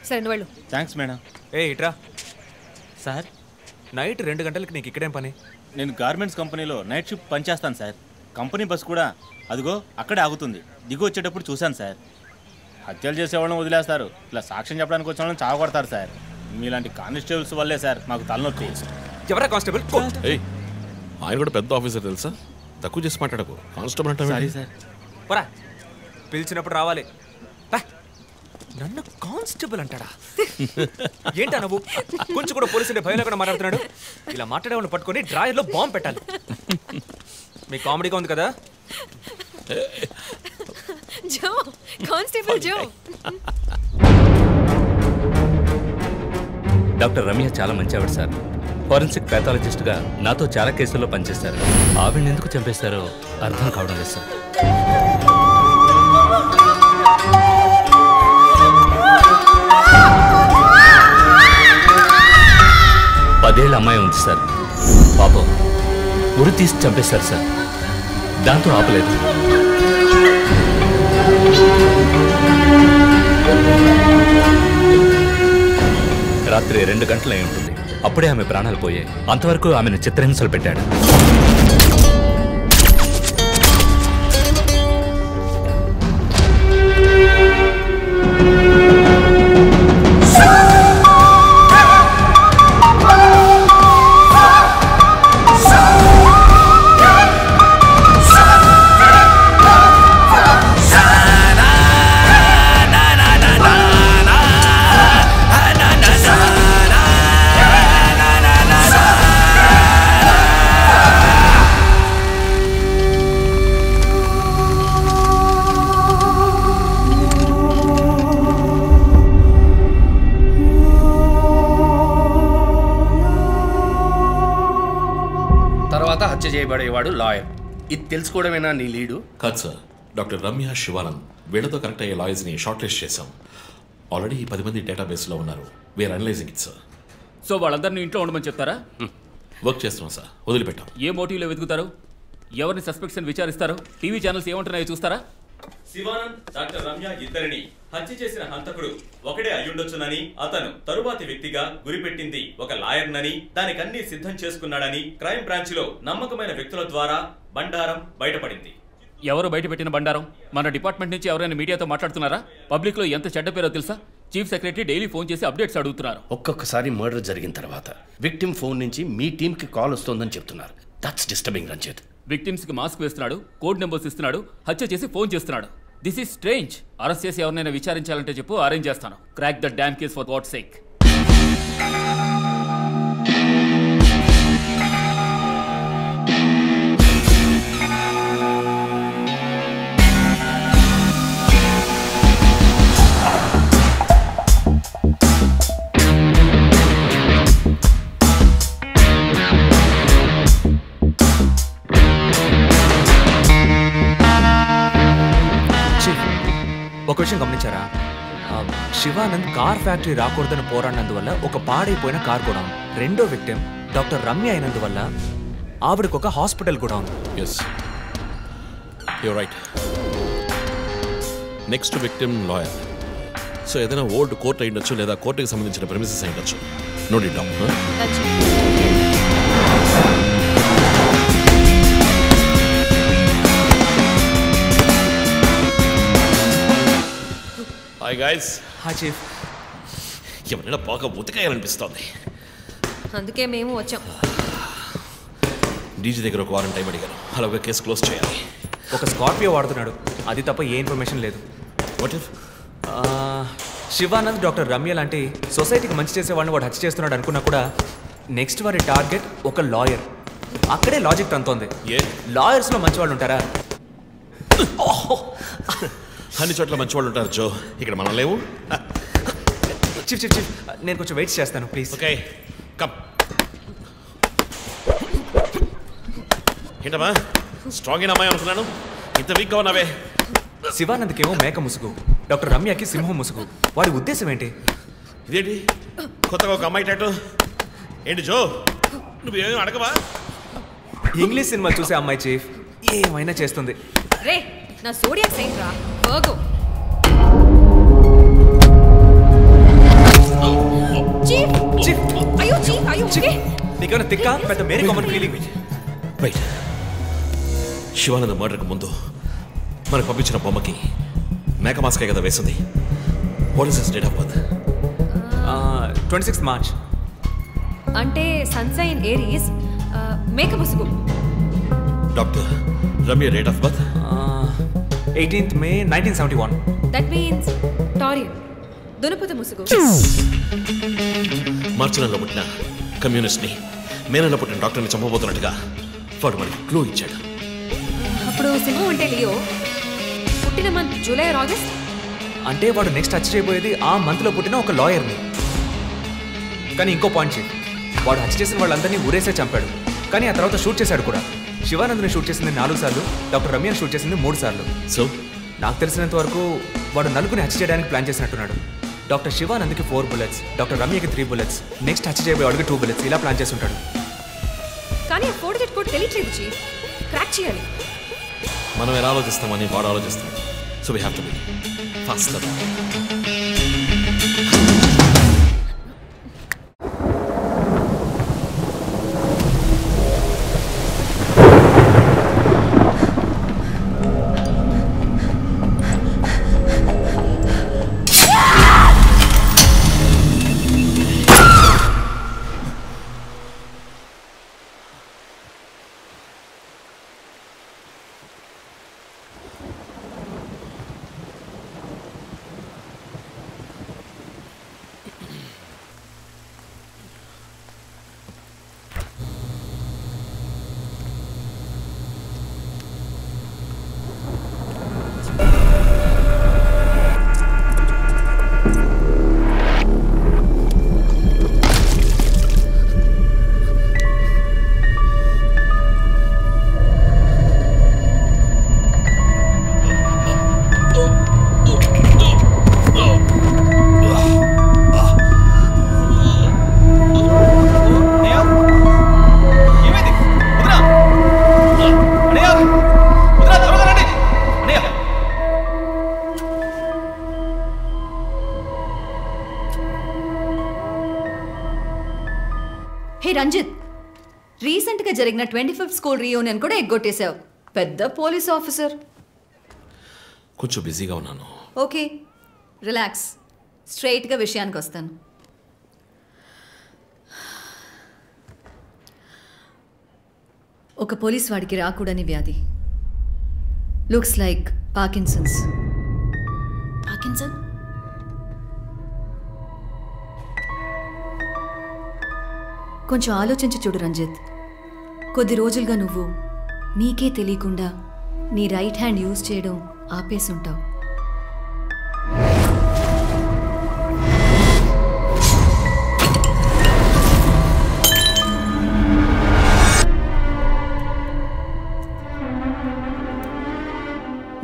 సరే నువ్వు వెళ్ళు. Thanks madam. ఇట్రా సార్. నైట్ 2 గంటలకి నీకు ఇక్కడేం పని? నేను గార్మెంట్స్ కంపెనీలో నైట్ షిఫ్ట్ పనిచేస్తాను సార్. కంపెనీ బస్ కూడా అదిగో అక్కడే ఆగుతుంది. దిగు వచ్చేటప్పుడు చూశాను సార్. హత్యలు చేసేవాళ్ళని వదిలేస్తారు, ఇలా సాక్ష్యం చెప్పడానికి వచ్చే వాళ్ళని చావకొడతారు సార్. మీలాంటి కానిస్టేబుల్స్ వల్లే సార్ మాకు తలనొప్పి. ఎవరా కానిస్టేబుల్? ఆయన కూడా పెద్ద ఆఫీసర్ తెలుసా? తక్కువ చేసి మాట్లాడకు. కానిస్టేబుల్ అంటే సారీ సార్. పరా పిలిచినప్పుడు రావాలి. నన్ను కానిస్టేబుల్ అంటాడా? ఏంటా నువ్వు? కొంచెం కూడా పోలీసులు భయం లేకుండా మాట్లాడుతున్నాడు. ఇలా మాట్లాడేవాళ్ళని పట్టుకొని డ్రాయర్లో బాంబు పెట్టాలి. మీ కామెడీగా ఉంది కదా? జో, కానిస్టేబుల్ జో. డాక్టర్ రమ్య చాలా మంచి ఆవిడ సార్. ఫోరెన్సిక్ ప్యాథాలజిస్ట్గా నాతో చాలా కేసుల్లో పనిచేశారు. ఆవిడని ఎందుకు చంపేశారో అర్థం కావడం లేదు సార్. పదేళ్ళ అమ్మాయి ఉంది సార్. పాపం ఉరి తీసి చంపేశారు సార్. దాంతో ఆపలేదు. రాత్రి 2 గంటలు అయి ఉంటుంది. అప్పుడే ఆమె ప్రాణాలు పోయాయి. అంతవరకు ఆమెను చిత్రహింసలు పెట్టాడు. హత్య చేయబడేవాడు లాయర్. ఇది తెలుసుకోవడమేనా నీ లీడు? కాదు సార్. డాక్టర్ రమ్య, శివానంద్ వీళ్ళతో కనెక్ట్ అయ్యే లాయర్స్ని షార్ట్ లిస్ట్ చేశాం. ఆల్రెడీ 10 మంది డేటాబేస్లో ఉన్నారు. We're analysing it sir. So వాళ్ళందరినీ ఇంట్లో ఉండమని చెప్తారా? వర్క్ చేస్తున్నాం సార్. వదిలిపెట్టాం. ఏ మోటివ్లో వెతుకుతారు? ఎవరిని సస్పెక్ట్స్ అని విచారిస్తారు? టీవీ ఛానల్స్ ఏమంటున్నాయో చూస్తారా? శివానంద్, డాక్టర్ రమ్య ఇద్దరిని హత్య చేసిన హంతకుడు ఒకడే అయ్యుండొచ్చునని, అతను తరువాతి వ్యక్తిగా గురిపెట్టింది ఒక లాయర్నని, దానికన్నీ సిద్ధం చేసుకున్నాడని క్రైమ్ బ్రాంచ్ లో నమ్మకమైన వ్యక్తుల ద్వారా బండారం బయటపడింది. ఎవరు బయటపెట్టిన బండారం? మన డిపార్ట్మెంట్ నుంచి ఎవరైనా మీడియాతో మాట్లాడుతున్నారా? పబ్లిక్ లో ఎంత చెడ్డ పేరో తెలుసా? చీఫ్ సెక్రటరీ డైలీ ఫోన్ చేసి అప్డేట్స్ అడుగుతున్నారు. ఒక్కొక్కసారి మర్డర్ జరిగిన తర్వాత విక్టిమ్ ఫోన్ నుంచి మీ టీమ్ కి కాల్ వస్తోందని చెప్తున్నారు. That's disturbing Ranjith. విక్టిమ్స్ కి మాస్క్ వేస్తున్నాడు, కోడ్ నెంబర్స్ ఇస్తున్నాడు, హత్య చేసి ఫోన్ చేస్తున్నాడు. This is strange. అరెస్ట్ చేసి ఎవరినైనా విచారించాలంటే చెప్పు, అరేంజ్ చేస్తాను. Crack the damn case for God's sake. ఒక విషయం గమనించారా? శివానంద్ కార్ ఫ్యాక్టరీ రాకూడదని పోరాడినందువల్ల ఒక పాడైపోయిన కార్ కూడా ఉంది. రెండో విక్టిమ్ డాక్టర్ రమ్య అయినందువల్ల ఆవిడకు ఒక హాస్పిటల్ కూడా ఉంది. Yes, you're right. Next victim lawyer. So ఏదైనా ఓల్డ్ కోర్ట్ అయి ఉండొచ్చు, లేదా కోర్టుకి సంబంధించిన ప్రెమిసెస్ అయి ఉండొచ్చు. Note it down. Hi guys. Hi chief. ఎవరైనా బాగా ఉతకాయాలనిపిస్తోంది. అందుకే మేము వచ్చాం. డీజీ దగ్గర ఒక వారం టైం అడిగాను. అలాగే కేసు క్లోజ్ చేయాలి. ఒక స్కార్పియో వాడుతున్నాడు, అది తప్ప ఏ ఇన్ఫర్మేషన్ లేదు. What if Shivanand, doctor Ramya లాంటి సొసైటీకి మంచి చేసేవాడిని వాడు హత్య చేస్తున్నాడు అనుకున్నా కూడా నెక్స్ట్ వారి టార్గెట్ ఒక లాయర్. అక్కడే లాజిక్ తంతోంది. లాయర్స్లో మంచి వాళ్ళు ఉంటారా? అన్ని చోట్ల మంచి వాళ్ళు ఉంటారు జో, ఇక్కడ మనం లేవు. చీఫ్ చీఫ్ చీఫ్ నేను కొంచెం వెయిట్ చేస్తాను ప్లీజ్. Okay come. ఏంటమ్మా స్ట్రాంగ్ అయిన అమ్మాయి అనుకున్నాను, ఇంత వీక్గా ఉన్నావే. శివానంద్కేమో మేక ముసుగు, డాక్టర్ రమ్యకి సింహం ముసుగు. వాడి ఉద్దేశం ఏంటి? ఇదేంటి కొత్తగా ఒక అమ్మాయి టాటూ ఏంటి జో? నువ్వేమీ అడగవా? ఇంగ్లీష్ సినిమా చూసే అమ్మాయి చీఫ్, ఏమైనా చేస్తుంది. రే నా సోడియా సైన్ రా వర్గో. చీఫ్ చీఫ్ అయ్యో చీఫ్ అయ్యో ఓకే. నీకేమైనా తిక్క పెద్ద మేరీ కామన్ ఫీలింగ్. రైట్. శివానంద మర్డర్కి ముందు మనకు పంపించిన బొమ్మకి మేక మాస్కే కదా వేసింది. What is his date of birth? 26 March. అంటే సన్సైన్ ఏరీస్ మేక ముసుగు. Doctor Ramya date of birth 18th May 1971. That means Taurean దునపుత ముసుగు. మార్చి నెలలో పుట్టిన కమ్యూనిస్ట్ని మే నెలలో పుట్టిన డాక్టర్ని చంపబోతున్నట్టుగా వాడు మనకి క్లూ ఇచ్చాడు. అప్పుడు సింహం అంటే లియో, పుట్టిన మంత్ జూలై ఆర్ ఆగస్ట్. అంటే వాడు నెక్స్ట్ హత్య చేయబోయేది ఆ మంత్లో పుట్టిన ఒక లాయర్ని. కానీ ఇంకో పాయింట్ చీఫ్, వాడు హత్య చేసిన వాళ్ళందరినీ ఊరేసే చంపాడు, కానీ ఆ తర్వాత షూట్ చేశాడు కూడా. శివానంద్ని షూట్ చేసింది 4 సార్లు, డాక్టర్ రమ్యని షూట్ చేసింది 3 సార్లు. సో నాకు తెలిసినంత వరకు వాడు నలుగురిని హత్య చేయడానికి ప్లాన్ చేసినట్టున్నాడు. డాక్టర్ శివానంద్కి 4 bullets, డాక్టర్ రమ్యకి 3 bullets, నెక్స్ట్ హత్య చేయబోయేవాడికి 2 bullets, ఇలా ప్లాన్ చేసి ఉంటాడు. కానీ ఆ 4 digit కోడ్ తెలియట్లేదు చీఫ్, క్రాక్ చేయాలి. మనం ఎలా ఆలోచిస్తామని వాడు ఆలోచిస్తాం. So we have to be faster. Hey Ranjith, రీసెంట్గా జరిగిన 25th స్కూల్ రీయూనియన్ కూడా ఎగ్గొట్టేశావు. పెద్ద పోలీస్ ఆఫీసర్. కొంచెం బిజీగా ఉన్నాను. ఓకే రిలాక్స్, స్ట్రైట్గా విషయానికి వస్తాను. ఒక పోలీస్ వాడికి రాకూడని వ్యాధి. Looks like Parkinson's. పార్కిన్సన్? కొంచెం ఆలోచించి చూడు రంజిత్. కొద్ది రోజులుగా నువ్వు నీకే తెలియకుండా నీ రైట్ హ్యాండ్ యూజ్ చేయడం ఆపేసుంటావు.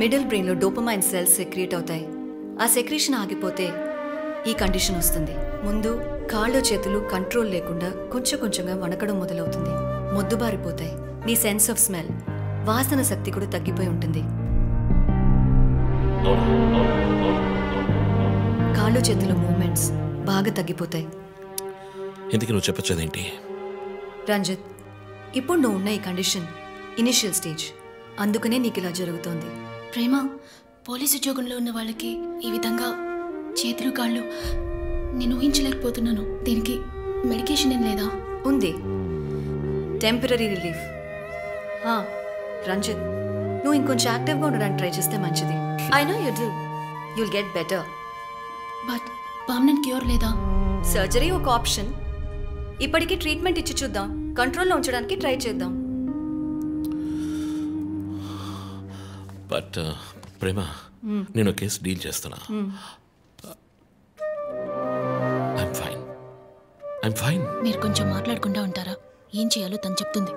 మిడిల్ బ్రెయిన్లో డోపమైన్ సెల్స్ సెక్రియేట్ అవుతాయి. ఆ సెక్రీషన్ ఆగిపోతే ఈ కండిషన్ వస్తుంది. ముందు కాళ్ళు చేతులు కంట్రోల్ లేకుండా కొంచెం కొంచెంగా వణకడం మొదలవుతుంది. మొద్దుబారిపోతాయి. నీ సెన్స్ ఆఫ్ స్మెల్, వాసన శక్తి కూడా తగ్గిపోయి ఉంటుంది. కాళ్ళు చేతుల మూమెంట్స్ బాగా తగ్గిపోతాయి. ఎందుకు నువ్వు చెప్పొచ్చేదేంటి? రంజిత్, ఇప్పుడు నువ్వు ఉన్న ఈ కండిషన్ ఇనిషియల్ స్టేజ్, అందుకనే నీకు ఇలా జరుగుతోంది. ప్రేమ, పోలీసు ఉద్యోగంలో ఉన్న వాళ్ళకి ఈ విధంగా చేతులు కాళ్ళు నేను ఊహించలేకపోతున్నాను. దీనికి మెడికేషన్ ఏం లేదా? ఉంది, టెంపరీ రిలీఫ్. రంజిత్, నువ్వు ఇంకొంచెం యాక్టివ్గా ఉండడానికి ట్రై చేస్తే మంచిది. I know you will. You'll get better. But permanent cure లేదా? సర్జరీ ఒక ఆప్షన్. ఇప్పటికీ ట్రీట్మెంట్ ఇచ్చి చూద్దాం, కంట్రోల్లో ఉంచడానికి ట్రై చేద్దాం. బట్ ప్రేమ, నేను కేసు డీల్ చేస్తున్నా. I'm fine. మీరు కొంచెం మాట్లాడకుండా ఉంటారా? ఏం చేయాలో తను చెప్తుంది.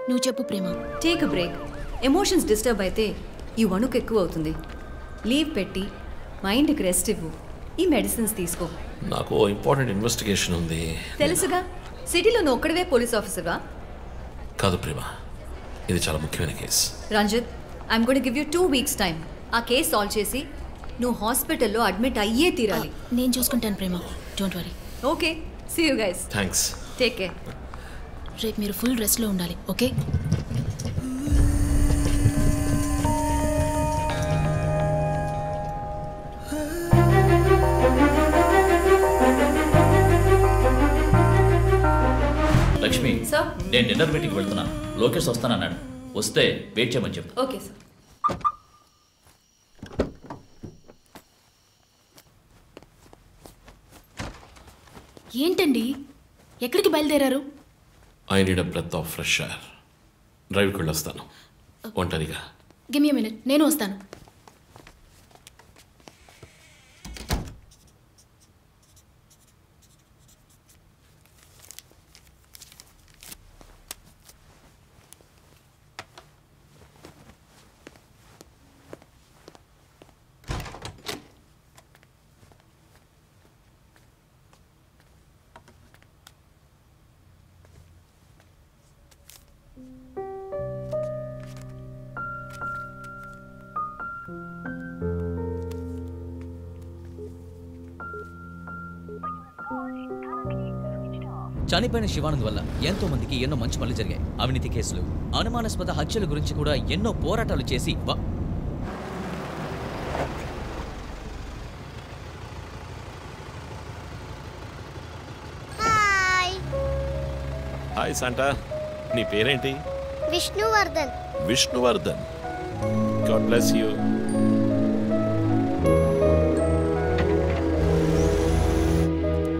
నువ్వు చెప్పు Prema. Take a break. Emotions disturb అయితే ఈ వణుకు ఎక్కువ అవుతుంది. లీవ్ పెట్టి మైండ్కి రెస్ట్ ఇవ్వు. ఈ మెడిసిన్స్ తీసుకో. నాకు ఇంపార్టెంట్ ఇన్వెస్టిగేషన్ ఉంది. తెలుసుగా, సిటీలో నువ్వు ఒక్కడివే పోలీస్ ఆఫీసర్గా. కాదు ప్రేమ, ఇది చాలా ముఖ్యమైన కేసు. Ranjith, I'm going to give you 2 weeks time. ఆ కేసు సాల్వ్ చేసి నువ్వు హాస్పిటల్లో అడ్మిట్ అయ్యే తీరాలి. నేను చూసుకుంటాను Prema, don't worry. Okay, see you guys. Thanks. Take care. రేపు మీరు ఫుల్ రెస్ట్లో ఉండాలి, ఓకే? లక్ష్మి, నేను డిన్నర్ మీటింగ్ వెళ్తున్నా. లోకేష్ వస్తానన్నాడు. వస్తే వెయిట్ చేయమని చెప్పు. Okay sir. ఏంటండి, ఎక్కడికి బయలుదేరారు? I need a breath of fresh air. డ్రైవ్కి వెళ్ళొస్తాను ఒంటరిగా. గివ్ మీ ఎ మినిట్, నేను వస్తాను. చనిపోయిన శివానంద్ వల్ల ఎంతో మందికి ఎన్నో మంచి పనులు జరిగాయి. అవినీతి కేసులు, అనుమానాస్పద హత్యల గురించి కూడా ఎన్నో పోరాటాలు చేసి హాయ్ శాంటా, నీ పేరేంటి? Vishnuvardhan. Vishnuvardhan. God bless you.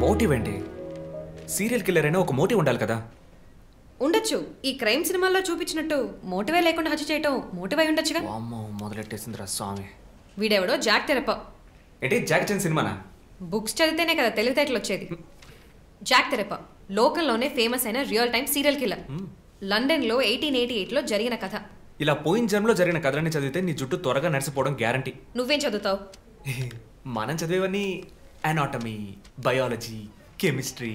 Motive ఏంటి? సీరియల్ కిల్లర్ అయినా ఒక మోటివ్ ఉండాలి కదా. ఉండొచ్చు. ఈ క్రైమ్ సినిమాల్లో చూపించినట్టు మోటివే లేకుండా హత్య చేయటం మోటివ్ అయి ఉండొచ్చుగా. అమ్మో, మొదలెట్టేసిందిరా స్వామి. వీడెవడో జాక్ తెరప. ఏంటి జాక్ చాన్ సినిమానా? బుక్స్ చదివితేనే కదా తెలివితేటలు వచ్చేది. జాక్ తెరప లోకల్లోనే ఫేమస్ అయిన రియల్ టైమ్ సీరియల్ కిల్లర్. లండన్లో 1888లో జరిగిన కథ. ఇలా పోయిన జన్మలో జరిగిన కథలన్నీ చదివితే నీ జుట్టు త్వరగా నడిసిపోవడం గ్యారంటీ. నువ్వేం చదువుతావు? మనం చదివేవన్నీ అనాటమీ, బయాలజీ, కెమిస్ట్రీ.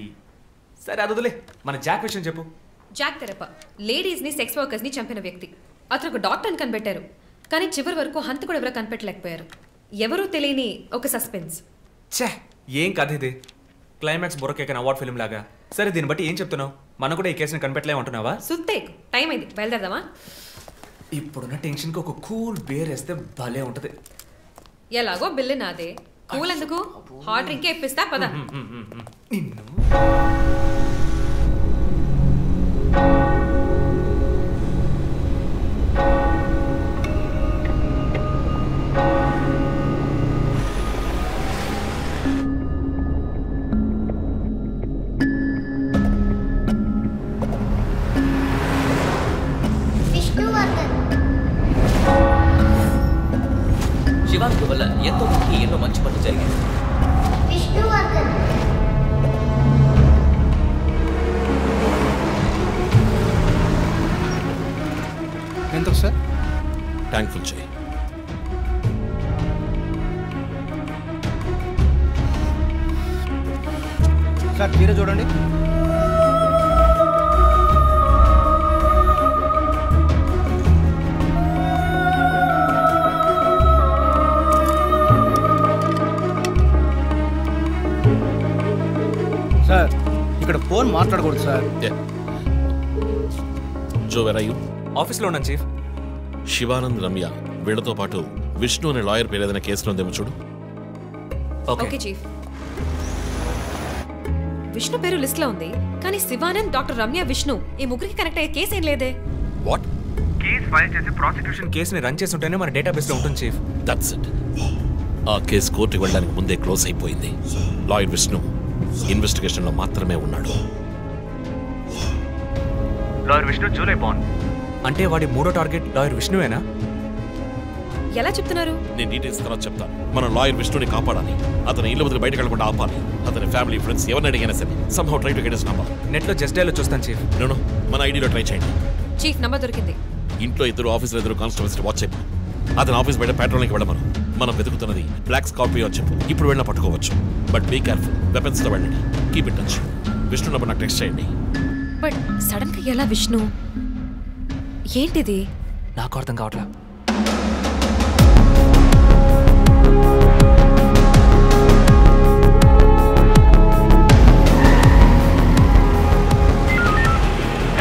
సరే అదులే, మన జాక్ విషయం చెప్పు. జాక్ తెరప లేడీస్ని, సెక్స్ వర్కర్స్ని చంపిన వ్యక్తి. అతను ఒక డాక్టర్ని కనిపెట్టారు, కానీ చివరి వరకు హంతకుడు ఎవరో కనిపెట్టలేకపోయారు. ఎవరూ తెలియని ఒక సస్పెన్స్. ఛే, ఏం కథ ఇది? క్లైమాక్స్ బొరకేకన్ అవార్డ్ ఫిల్మ్ లాగా. సరే, దీన్ని బట్టి ఏం చెప్తున్నావు? మనం కూడా ఈ కేసుని కనిపెట్టలేమంటున్నావా? సుత్తేక్, టైం అయింది, బయలుదేరదామా? ఇప్పుడున్న టెన్షన్కి ఒక కూల్ బేర్ వేస్తే భలే ఉంటది. ఎలాగో బిల్లు నాదే, కూల్ ఎందుకు? హాట్ డ్రింకే ఇప్పిస్తా పద. శివానంద్ వల్ల ఎంతో మందికి ఎన్నో మంచి పనులు జరిగాయి. ఎంత సార్? థ్యాంక్ఫుల్ చేయి. సార్ మీరే చూడండి. సార్ ఇక్కడ ఫోన్ మాట్లాడకూడదు sir. Joe, where are you? ఆఫీస్లో ఉన్నాను చీఫ్. శివానంద్, రమ్య వీళ్లతో పాటు విష్ణు అనే లాయర్ పేరు ఏదైనా కేసులో ఉందేమో చూడు. Okay chief. విష్ణు పేరు లిస్ట్ లో ఉంది, కానీ శివానంద్, డాక్టర్ రమ్య, విష్ణు ఈ ముగ్గురికి కనెక్ట్ అయ్యే కేసు ఏం లేదే. వాట్? కేస్ ఫైల్ చేసి ప్రాసిక్యూషన్ కేసుని రన్ చేసి ఉంటేనే మన డేటాబేస్ లో ఉంటుంది చీఫ్. That's it. ఆ కేసు కోర్టుకి వెళ్ళడానికి ముందే క్లోజ్ అయిపోయింది. లాయర్ విష్ణు ఇన్వెస్టిగేషన్ లో మాత్రమే ఉన్నాడు. లాయర్ విష్ణు జూలై బాండ్ అంటే వాడి మూడో టార్గెట్ లాయర్ విష్ణువేనా? ఎలా చెప్తున్నారు? నేను డీటెయిల్స్ తర్వాత చెప్తాను. మనం లాయర్ విష్ణుని కాపాడాలి. అతని ఇల్లు వదిలి బయటకు వెళ్ళకుండా ఆపాలి. అతని ఫ్యామిలీ ఫ్రెండ్స్ ఎవరిని అడిగినా సరే somehow try to get his number. Net లో జస్ట్ డైల్ చూస్తాను చీఫ్. నో మన ఐడిలో ట్రై చేయండి. చీఫ్ నంబర్ దొరికింది. ఇంట్లో ఇద్దరు ఆఫీసులో ఇద్దరు కానిస్టేబుల్స్ వాచ్ చెప్పు. అతని ఆఫీస్ బయట పెట్రోలింగ్కి వెళ్ళమను. మనం వెతుకుతున్నది బ్లాక్ స్కార్పియో అని చెప్పు. ఇప్పుడు వెళ్ళినా పట్టుకోవచ్చు. But be careful. వెపన్స్ తో వెళ్ళండి. Keep it touch. Vishnu number నాకు టెక్స్ట్ చేయండి. బట్ సడన్ గా ఎలా విష్ణు? ఏంటిది? నాకు అర్థం కావట్లా.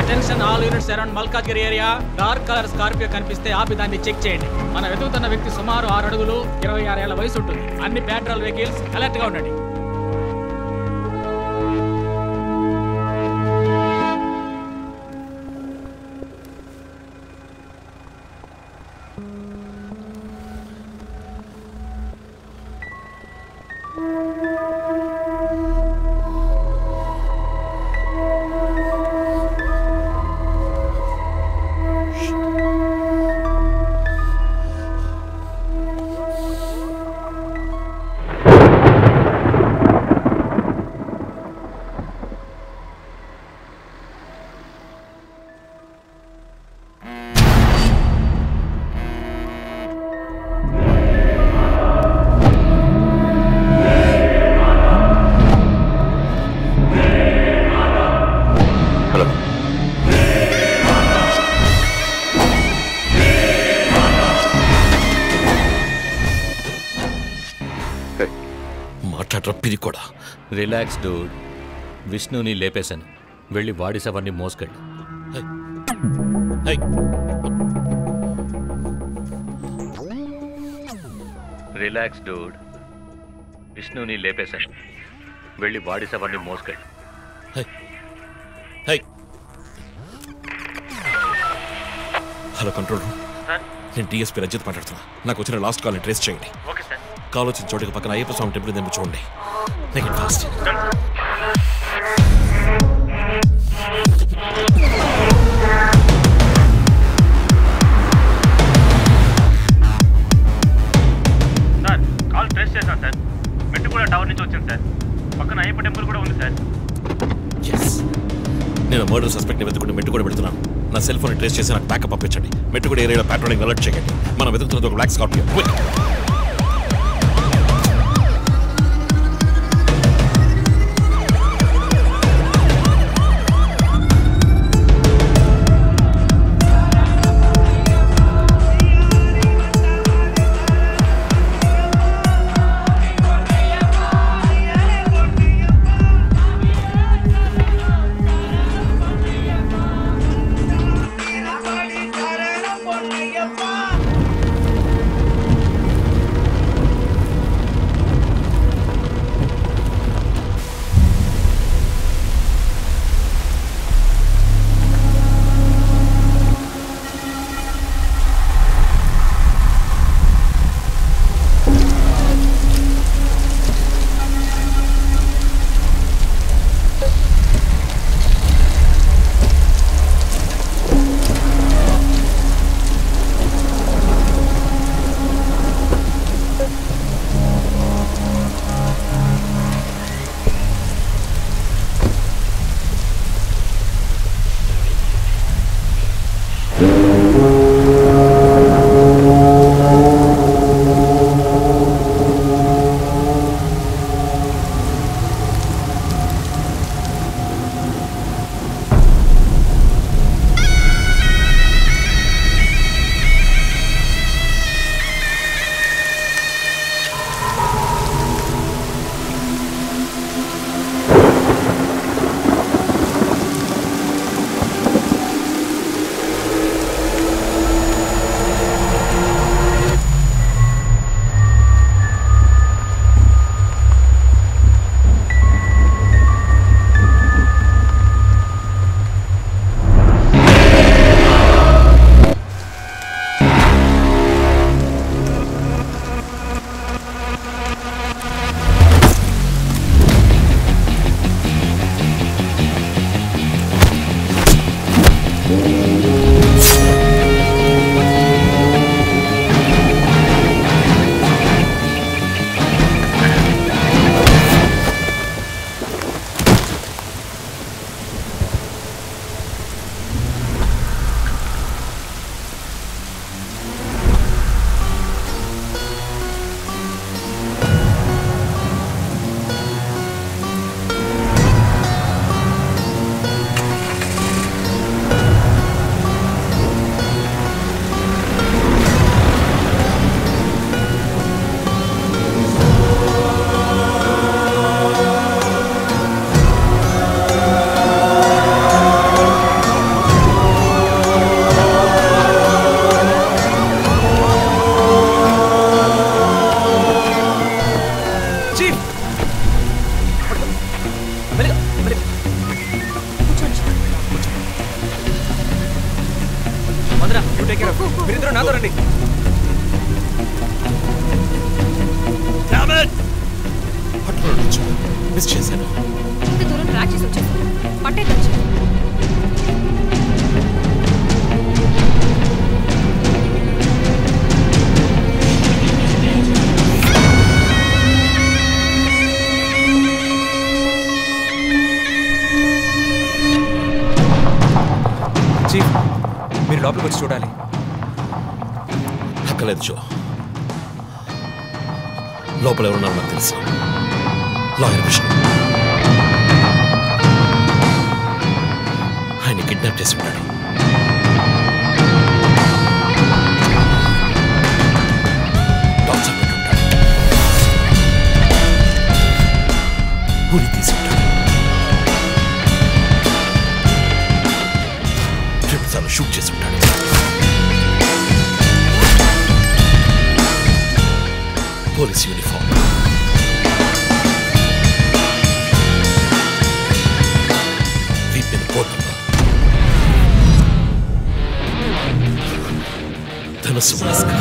Attention all units around Malkajgiri area. Dark colour Scorpio కనిపిస్తే ఆపి దాన్ని చెక్ చేయండి. మనం వెతుకుతున్న వ్యక్తి సుమారు 6 అడుగులు 26 ఏళ్ల వయసు ఉంటుంది. అన్ని పెట్రోల్ వెహికల్స్ అలర్ట్ గా ఉండండి. Relax dude. విష్ణుని లేపేశాను. వెళ్ళి వాడి శవాన్ని మోసుకెళ్ళు. Relax dude. విష్ణుని లేపేశాను. వెళ్ళి వాడి శవాన్ని మోసుకెళ్ళు. Hello control room. నేను డిఎస్పీ రజిత్ మాట్లాడుతున్నా. నాకు వచ్చిన లాస్ట్ కాల్ని ట్రేస్ చేయండి. కాల్ వచ్చిన చోటుకి పక్కన అయ్యప్ప స్వామి టెంపుల్ తెంపి చూడండి. Make it fast. Sir call trace చేశాను సార్. మెట్టు కూడా టవర్ నుంచి వచ్చింది సార్. పక్కన అయ్యప్ప టెంపుల్ కూడా ఉంది సార్. నేను మర్డర్ సస్పెక్ట్ని వెతుకుంటే మెట్టు కూడా పెడుతున్నాను. నా సెల్ ఫోన్ ట్రేస్ చేసి నాకు బ్యాకప్ పంపించండి. మెట్టు కూడా ఏరియాలో పెట్రోలింగ్ అలర్ట్ చేయండి. మనం వెతుకుతున్నది ఒక బ్లాక్ స్కార్పియో. మిస్ చేశాను. ఇంత దూరం ట్రాక్ చేసి వచ్చేసాను. పట్టేదచ్చు. చీఫ్ మీరు లోపలికి వచ్చి చూడాలి. అక్కలేదు జో. లోపల ఎవరున్నారో నాకు తెలుసు. లాయర్ విష్ణు. ఆయన కిడ్నాప్ చేసి ఉంటాడు. టార్చర్ పెట్టుంటాడు. ఉరి తీసి ఉంటాడు. రెండుసార్లు షూట్ చేసి ఉంటాడు. Police uniform. వీపిన కోట్ నంబర్. ధనస్సు మాస్క్.